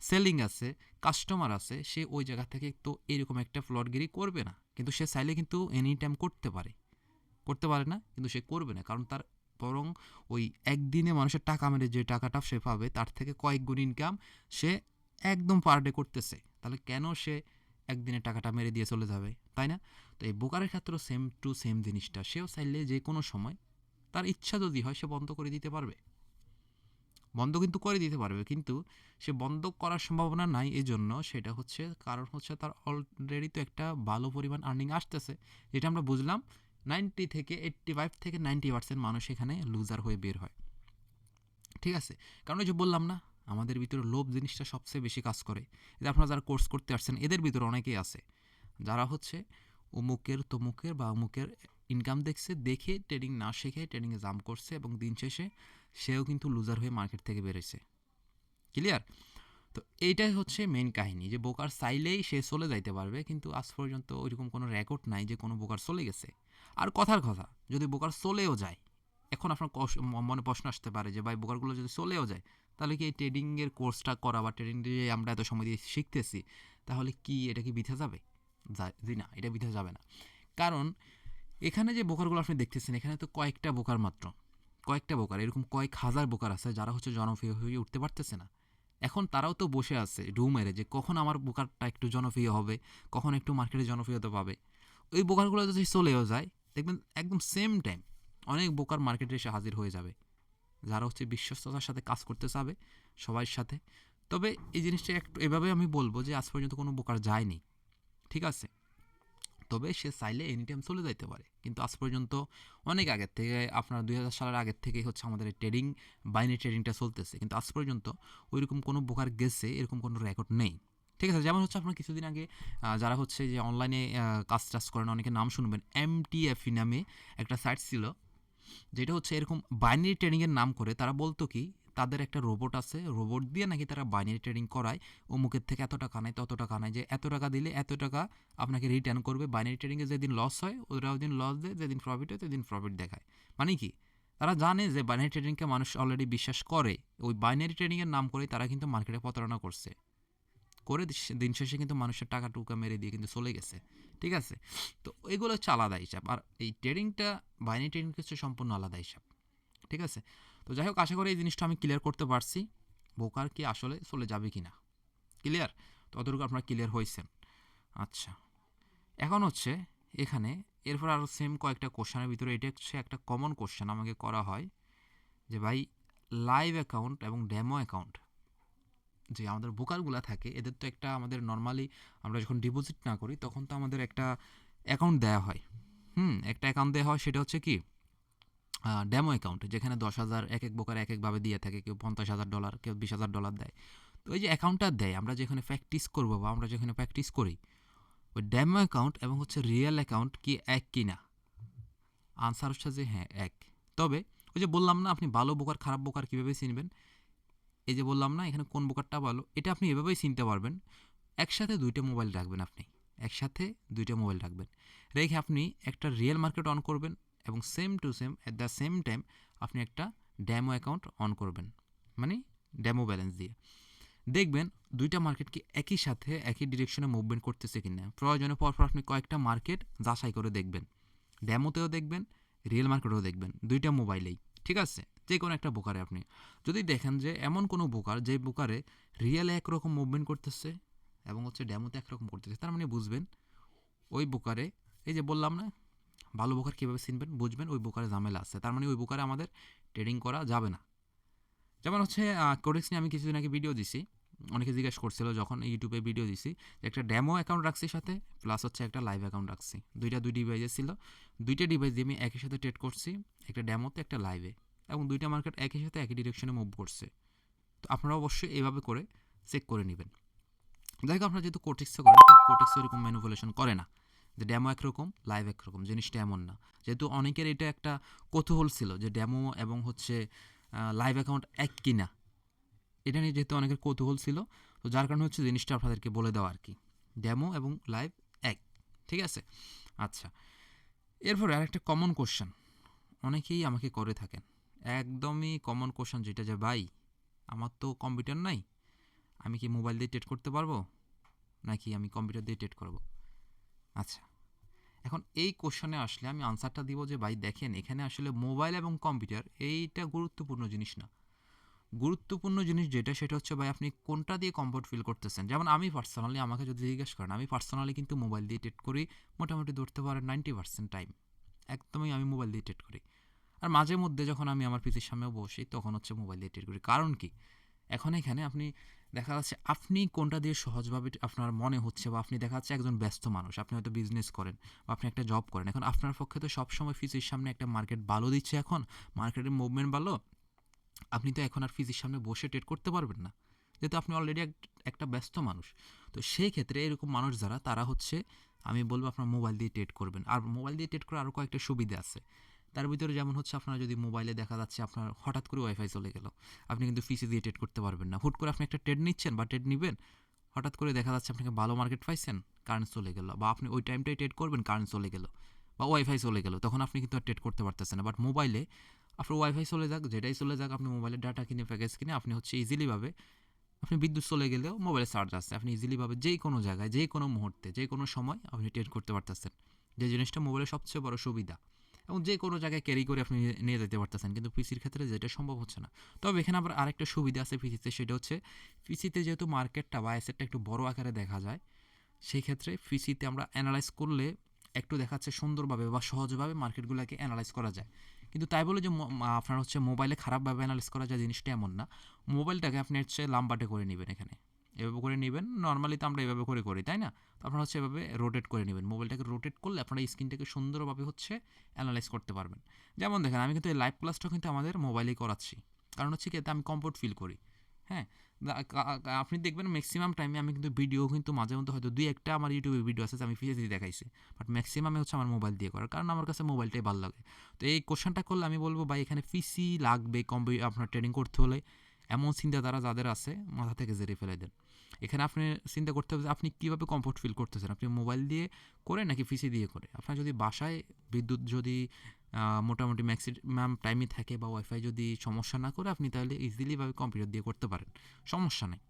সেলিং আছে, কাস্টমার আছে, সে ওই জায়গা থেকে তো এরকম একটা ফ্লটগিরি করবে না। কিন্তু সে চাইলে কিন্তু এনি টাইম করতে পারে, করতে পারে না কিন্তু সে করবে না, কারণ তার বরং ওই একদিনে মানুষের টাকা মেরে যে টাকাটা সে পাবে তার থেকে কয়েক গুণ ইনকাম সে একদম পার ডে করতেছে। তাহলে কেন সে একদিনে টাকাটা মেরে দিয়ে চলে যাবে, তাই না? তো এই বোকারের ক্ষেত্রেও সেম টু সেম জিনিসটা, সেও চাইলে যে কোনো সময় তার ইচ্ছা যদি হয় সে বন্ধ করে দিতে পারবে, বন্ধ কিন্তু করে দিতে পারবে, কিন্তু সে বন্ধ করার সম্ভাবনা নাই। এই জন্য সেটা হচ্ছে কারণ হচ্ছে তার অলরেডি তো একটা ভালো পরিমাণ আর্নিং আসতেছে, যেটা আমরা বুঝলাম 85 থেকে 90% মানুষ এখানে লুজার হয়ে বের হয়। ঠিক আছে? কারণ ওই যে বললাম না, আমাদের ভিতরে লোভ জিনিসটা সবচেয়ে বেশি কাজ করে। এই যে আপনারা যারা কোর্স করতে আসছেন এদের ভিতরে অনেকেই আছে যারা হচ্ছে অমুকের তমুকের বা অমুকের ইনকাম দেখছে, দেখে ট্রেডিং না শিখে ট্রেডিংয়ে জাম্প করছে এবং দিন শেষে সেও কিন্তু লুজার হয়ে মার্কেট থেকে বেরোছে। ক্লিয়ার? তো এইটাই হচ্ছে মেইন কাহিনী, যে বোকার চাইলেই সে চলে যাইতে পারবে, কিন্তু আজ পর্যন্ত ওইরকম কোনো রেকর্ড নাই যে কোনো বোকার চলে গেছে। আর কথার কথা, যদি বোকার চলেও যায়, এখন আপনার মনে প্রশ্ন আসতে পারে যে ভাই বোকারগুলো যদি চলেও যায় তাহলে কি এই ট্রেডিংয়ের কোর্সটা করা বা ট্রেডিং যে আমরা এত সময় দিয়ে শিখতেছি, তাহলে কি এটা কি বৃথা যাবে? জি না, এটা বৃথা যাবে না। কারণ এখানে যে বোকারগুলো আপনি দেখতেছেন এখানে তো কয়েকটা বোকার মাত্র, কয়েকটা বোকার, এরকম কয়েক হাজার বোকার আছে যারা হচ্ছে জনপ্রিয় হয়ে উঠতে পারতেছে না। এখন তারাও তো বসে আছে ডু মেরে যে কখন আমার বোকারটা একটু জনপ্রিয় হবে, কখন একটু মার্কেটে জনপ্রিয়তা পাবে। ওই বোকারগুলো যদি চলেও যায় দেখবেন একদম সেম টাইম অনেক বোকার মার্কেটে এসে হাজির হয়ে যাবে, যারা হচ্ছে বিশ্বস্ততার সাথে কাজ করতে চাবে সবার সাথে। তবে এই জিনিসটা একটু এভাবে আমি বলবো যে আজ পর্যন্ত কোনো বোকার যায়নি। ঠিক আছে? তবে সে চাইলে এনি টাইম চলে যাইতে পারে, কিন্তু আজ পর্যন্ত অনেক আগের থেকে, আপনার 2000 সালের আগের থেকেই হচ্ছে আমাদের এই ট্রেডিং, বাইনারি ট্রেডিংটা চলতেছে, কিন্তু আজ পর্যন্ত ওইরকম কোনো বোকার গেছে এরকম কোনো রেকর্ড নেই। ঠিক আছে? যেমন হচ্ছে আপনার কিছুদিন আগে যারা হচ্ছে যে অনলাইনে কাজ টাজ করেন অনেকে নাম শুনবেন, এমটিএফই নামে একটা সাইট ছিল, যেটা হচ্ছে এরকম বাইনারি ট্রেডিংয়ের নাম করে তারা বলতো কি তাদের একটা রোবট আছে, রোবট দিয়ে নাকি তারা বাইনারি ট্রেডিং করায়, অমুকের থেকে এত টাকা নেয় তত টাকা নেয়, যে এত টাকা দিলে এত টাকা আপনাকে রিটার্ন করবে। বাইনারি ট্রেডিংয়ে যেদিন লস হয় ওরা ওই দিন লস দেয়, যেদিন প্রফিট হয় সেদিন প্রফিট দেখায়। মানে কি, তারা জানে যে বাইনারি ট্রেডিংকে মানুষ অলরেডি বিশ্বাস করে, ওই বাইনারি ট্রেডিংয়ের নাম করে তারা কিন্তু মার্কেটে প্রতারণা করছে, করে দিন শেষে কিন্তু মানুষের টাকা টুকা মেরে দিয়ে কিন্তু চলে গেছে। ঠিক আছে? তো এগুলো হচ্ছে আলাদা হিসাব, আর এই ট্রেডিংটা বাইনারি ট্রেডিং হচ্ছে সম্পূর্ণ আলাদা হিসাব। ঠিক আছে? তো যাই হোক, আশা করি এই জিনিসটা আমি ক্লিয়ার করতে পারছি, বোকার কি আসলে চলে যাবে কি না। ক্লিয়ার? তো অতটুকু আপনারা ক্লিয়ার হয়েছেন। আচ্ছা, এখন হচ্ছে এখানে এরপর আরও সেম কয়েকটা কোশ্চেনের ভিতরে এটা হচ্ছে একটা কমন কোশ্চেন আমাকে করা হয় যে ভাই লাইভ অ্যাকাউন্ট এবং ডেমো অ্যাকাউন্ট যে আমাদের বোকারগুলো থাকে এদের তো একটা আমাদের নর্মালি আমরা যখন ডিপোজিট না করি তখন তো আমাদের একটা অ্যাকাউন্ট দেওয়া হয়। একটা অ্যাকাউন্ট দেওয়া হয়, সেটা হচ্ছে কি ডেমো অ্যাকাউন্ট, যেখানে 10,000 এক এক বোকার এক একভাবে দিয়ে থাকে, কেউ $50,000, কেউ $20,000 দেয়। তো এই যে অ্যাকাউন্টটা দেয়, আমরা যেখানে প্র্যাকটিস করবো বা আমরা যেখানে প্র্যাকটিস করি, ওই ডেমো অ্যাকাউন্ট এবং হচ্ছে রিয়েল অ্যাকাউন্ট কি এক কিনা? আনসার হচ্ছে যে হ্যাঁ, এক। তবে ওই যে বললাম না, আপনি ভালো বোকার খারাপ বোকার কীভাবে চিনবেন, এই যে বললাম না এখানে কোন বোকারটা ভালো, এটা আপনি এভাবেই চিনতে পারবেন। একসাথে দুইটা মোবাইল রাখবেন, আপনি একসাথে দুইটা মোবাইল রাখবেন, রেখে আপনি একটা রিয়েল মার্কেট অন করবেন এবং same to same at the same time আপনি একটা ড্যামো অ্যাকাউন্ট অন করবেন, মানে ড্যামো ব্যালেন্স দিয়ে দেখবেন দুইটা মার্কেট কি একই সাথে একই ডিরেকশনে মুভমেন্ট করতেছে কিনা। প্রয়োজনে পরপর আপনি কয়েকটা মার্কেট যাচাই করে দেখবেন, ড্যামোতেও দেখবেন, রিয়েল মার্কেটেও দেখবেন, দুইটা মোবাইলেই। ঠিক আছে, যে কোনো একটা বোকারে আপনি যদি দেখেন যে এমন কোনো বোকার যে বোকারে রিয়েলে একরকম মুভমেন্ট করতেছে এবং হচ্ছে ড্যামোতে একরকম করতেছে, তার মানে বুঝবেন ওই বোকারে, এই যে বললাম না ভালো বোকার কীভাবে চিনবেন, বুঝবেন ওই বোকারে ঝামেলা আছে, তার মানে ওই বোকারে আমাদের ট্রেডিং করা যাবে না। যেমন হচ্ছে কোডেক্স নিয়ে আমি কিছুদিন আগে ভিডিও দিছি, অনেকে জিজ্ঞেস করছিল যখন ইউটিউবে ভিডিও দিছি, যে একটা ডেমো অ্যাকাউন্ট রাখছি সাথে, প্লাস হচ্ছে একটা লাইভ অ্যাকাউন্ট রাখছি, দুই ডিভাইসে ছিল, দুইটা ডিভাইস দিয়ে আমি একই সাথে ট্রেড করছি, একটা ডেমোতে একটা লাইভে, এবং দুইটা মার্কেট একই সাথে একই ডিরেকশনে মুভ করছে। তো আপনারা অবশ্যই এভাবে করে চেক করে নেবেন। দেখো আপনারা যেহেতু কোটেক্সে করেন, কোটেক্সে এরকম ম্যানিপুলেশন করে না যে ডেমো একরকম লাইভ একরকম, জিনিসটা এমন না। যেহেতু অনেকের এটা একটা কৌতূহল ছিল যে ডেমো এবং হচ্ছে লাইভ অ্যাকাউন্ট এক কিনা, এটা নিয়ে যেহেতু অনেকের কৌতূহল ছিল, তো যার কারণে হচ্ছে জিনিসটা আপনাদেরকে বলে দেওয়া আর কি, ডেমো এবং লাইভ এক। ঠিক আছে, আচ্ছা। এরপরে আরেকটা কমন কোশ্চেন অনেকেই আমাকে করে থাকেন, একদমই কমন কোশ্চেন, যেটা যে ভাই আমার তো কম্পিউটার নাই, আমি কি মোবাইল দিয়ে ট্রেড করতে পারবো নাকি আমি কম্পিউটার দিয়ে ট্রেড করব? আচ্ছা, এখন এই কোশ্চেনে আসলে আমি আনসারটা দিব যে ভাই দেখেন, এখানে আসলে মোবাইল এবং কম্পিউটার এইটা গুরুত্বপূর্ণ জিনিস না। গুরুত্বপূর্ণ জিনিস যেটা, সেটা হচ্ছে ভাই আপনি কোনটা দিয়ে কমফোর্ট ফিল করতেছেন। যেমন আমি পার্সোনালি, আমাকে যদি জিজ্ঞেস করেন, আমি পার্সোনালি কিন্তু মোবাইল দিয়ে ট্রেড করি, মোটামুটি ধরতে পারেন 90% টাইম একদমই আমি মোবাইল দিয়ে ট্রেড করি। আর মাঝে মধ্যে যখন আমি আমার পিসির সামনে বসি, তখন হচ্ছে মোবাইল দিয়ে ট্রেড করি। কারণ কি, এখন এখানে আপনি দেখা যাচ্ছে আপনি কোনটা দিয়ে সহজভাবে আপনার মনে হচ্ছে, বা আপনি দেখা যাচ্ছে একজন ব্যস্ত মানুষ, আপনি হয়তো বিজনেস করেন বা আপনি একটা জব করেন, এখন আপনার পক্ষে তো সবসময় ফিজির সামনে একটা মার্কেট ভালো দিচ্ছে, এখন মার্কেটের মুভমেন্ট ভালো, আপনি তো এখন আর ফিজির সামনে বসে ট্রেড করতে পারবেন না, যেহেতু আপনি অলরেডি একটা ব্যস্ত মানুষ। তো সেই ক্ষেত্রে এরকম মানুষ যারা, তারা হচ্ছে আমি বলবো আপনার মোবাইল দিয়ে ট্রেড করবেন। আর মোবাইল দিয়ে ট্রেড করার আরও কয়েকটা সুবিধা আছে, তার ভিতরে যেমন হচ্ছে আপনার যদি মোবাইলে দেখা যাচ্ছে আপনার হঠাৎ করে ওয়াইফাই চলে গেল, আপনি কিন্তু পিসি দিয়ে ট্রেড করতে পারবেন না। হুট করে আপনি একটা ট্রেড নিচ্ছেন বা ট্রেড নেবেন, হঠাৎ করে দেখা যাচ্ছে আপনাকে ভালো মার্কেট পাইছেন, কারেন্ট চলে গেল, বা আপনি ওই টাইমটাই ট্রেড করবেন, কারেন্ট চলে গেল বা ওয়াইফাই চলে গেল, তখন আপনি কিন্তু আর ট্রেড করতে পারতেছেন না। বাট মোবাইলে আপনার ওয়াইফাই চলে যাক, যেটাই চলে যাক, আপনি মোবাইলের ডাটা কিনে, প্যাকেজ কিনে, আপনি হচ্ছে ইজিলিভাবে, আপনি বিদ্যুৎ চলে গেলেও মোবাইলে চার্জ আছে, আপনি ইজিলিভাবে যেই কোনো জায়গায়, যে কোনো মুহূর্তে, যে কোনো সময় আপনি ট্রেড করতে পারতেছেন, যে জিনিসটা মোবাইলের সবচেয়ে বড় সুবিধা। এবং যে কোনো জায়গায় ক্যারি করে আপনি নিয়ে যেতে পারতেছেন, কিন্তু পিসির ক্ষেত্রে যেটা সম্ভব হচ্ছে না। তবে এখানে আবার আরেকটা সুবিধা আছে পিসিতে, সেটা হচ্ছে পিসিতে যেহেতু মার্কেটটা বা অ্যাসেটটা একটু বড় আকারে দেখা যায়, সেই ক্ষেত্রে পিসিতে আমরা অ্যানালাইজ করলে একটু দেখাচ্ছে সুন্দরভাবে বা সহজভাবে মার্কেটগুলোকে অ্যানালাইজ করা যায়। কিন্তু তাই বলে যে আপনার হচ্ছে মোবাইলে খারাপভাবে অ্যানালাইজ করা যায়, জিনিসটা এমন না। মোবাইলটাকে আপনি হচ্ছে লাম্বাটে করে নেবেন, এখানে এভাবে করে নেবেন, নর্মালি তো আমরা এভাবে করে করি, তাই না? তো আপনারা হচ্ছে এভাবে রোটেট করে নেবেন, মোবাইলটাকে রোটেট করলে আপনারা স্ক্রিনটাকে সুন্দরভাবে হচ্ছে অ্যানালাইজ করতে পারবেন। যেমন দেখেন, আমি কিন্তু এই লাইভ ক্লাসটাও কিন্তু আমাদের মোবাইলেই করাচ্ছি, কারণ হচ্ছে কি, এতে আমি কমফোর্ট ফিল করি। হ্যাঁ, আপনি দেখবেন ম্যাক্সিমাম টাইমে আমি কিন্তু ভিডিও, কিন্তু মাঝে মধ্যে হয়তো দুই একটা আমার ইউটিউবে ভিডিও আছে আমি পিসি দিয়ে দেখাইছি, বাট ম্যাক্সিমামে হচ্ছে আমার মোবাইল দিয়ে করার, কারণ আমার কাছে মোবাইলটাই ভালো লাগে। তো এই কোশ্চেনটা করলে আমি বলবো ভাই, এখানে পিসি লাগবে আপনার ট্রেডিং করতে হলে, এমন চিন্তাধারা যাদের আছে মাথা থেকে জেরে ফেলে দেন। এখানে আপনি চিন্তা করতে হবে যে আপনি কীভাবে কমফোর্ট ফিল করতেছেন, আপনি মোবাইল দিয়ে করে নাকি পিসি দিয়ে করে। আপনার যদি বাসায় বিদ্যুৎ যদি মোটামুটি ম্যাক্সিমাম টাইমই থাকে, বা ওয়াইফাই যদি সমস্যা না করে, আপনি তাহলে ইজিলিভাবে কম্পিউটার দিয়ে করতে পারেন, সমস্যা নেই।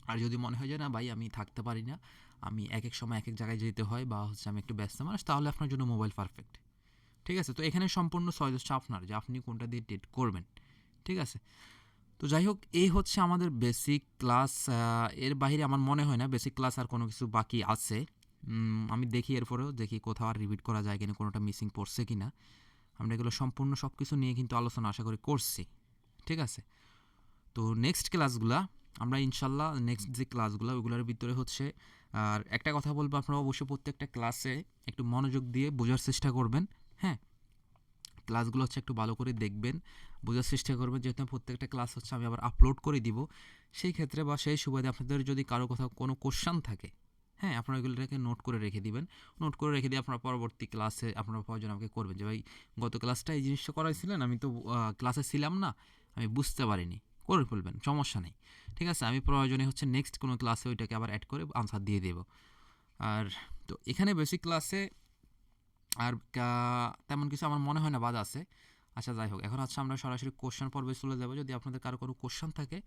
আর যদি মনে হয় যে না ভাই আমি থাকতে পারি না, আমি এক এক সময় এক এক জায়গায় যেতে হয়, বা হচ্ছে আমি একটু ব্যস্ত মানুষ, তাহলে আপনার জন্য মোবাইল পারফেক্ট। ঠিক আছে, তো এখানে সম্পূর্ণ চয়েস হচ্ছে আপনার, যে আপনি কোনটা দিয়ে ট্রেড করবেন। ঠিক আছে, তো যাই হোক, এই হচ্ছে আমাদের বেসিক ক্লাস। এর বাইরে আমার মনে হয় না বেসিক ক্লাস আর কোনো কিছু বাকি আছে। আমি দেখি এরপরেও দেখি কোথাও আর রিপিট করা যায় কিনা, কোনোটা মিসিং পড়ছে কিনা। আমরা এগুলো সম্পূর্ণ সব কিছু নিয়ে কিন্তু আলোচনা আশা করি করছি। ঠিক আছে, তো নেক্সট ক্লাসগুলা আমরা ইনশাল্লাহ, নেক্সট যে ক্লাসগুলো ওইগুলোর ভিতরে হচ্ছে আর একটা কথা বলবো, আপনারা অবশ্যই প্রত্যেকটা ক্লাসে একটু মনোযোগ দিয়ে বোঝার চেষ্টা করবেন। হ্যাঁ, ক্লাসগুলো হচ্ছে একটু ভালো করে দেখবেন, বোঝার চেষ্টা করবেন, যেহেতু প্রত্যেকটা ক্লাস হচ্ছে আমি আবার আপলোড করে দিব। সেই ক্ষেত্রে বা সেই সুবাদে আপনাদের যদি কারো কোথাও কোনো কোশ্চান থাকে, হ্যাঁ, আপনারা এগুলোটাকে নোট করে রেখে দিবেন। নোট করে রেখে দিয়ে আপনারা পরবর্তী ক্লাসে আপনারা প্রয়োজন আমাকে করবেন যে ভাই গত ক্লাসটা এই জিনিসটা করাইছিলেন, আমি তো ক্লাসে ছিলাম না, আমি বুঝতে পারিনি। করে ফেলবেন, সমস্যা নেই। ঠিক আছে, আমি প্রয়োজনে হচ্ছে নেক্সট কোনো ক্লাসে ওইটাকে আবার অ্যাড করে আনসার দিয়ে দেব। আর তো এখানে বেসিক ক্লাসে আর তেমন কিছু আমার মনে হয় না বাদ আছে। আচ্ছা, যাই হোক, এখন হচ্ছে আমরা সরাসরি কোশ্চেন পর্বে চলে যাব। যদি আপনাদের কারো কোনো কোশ্চেন থাকে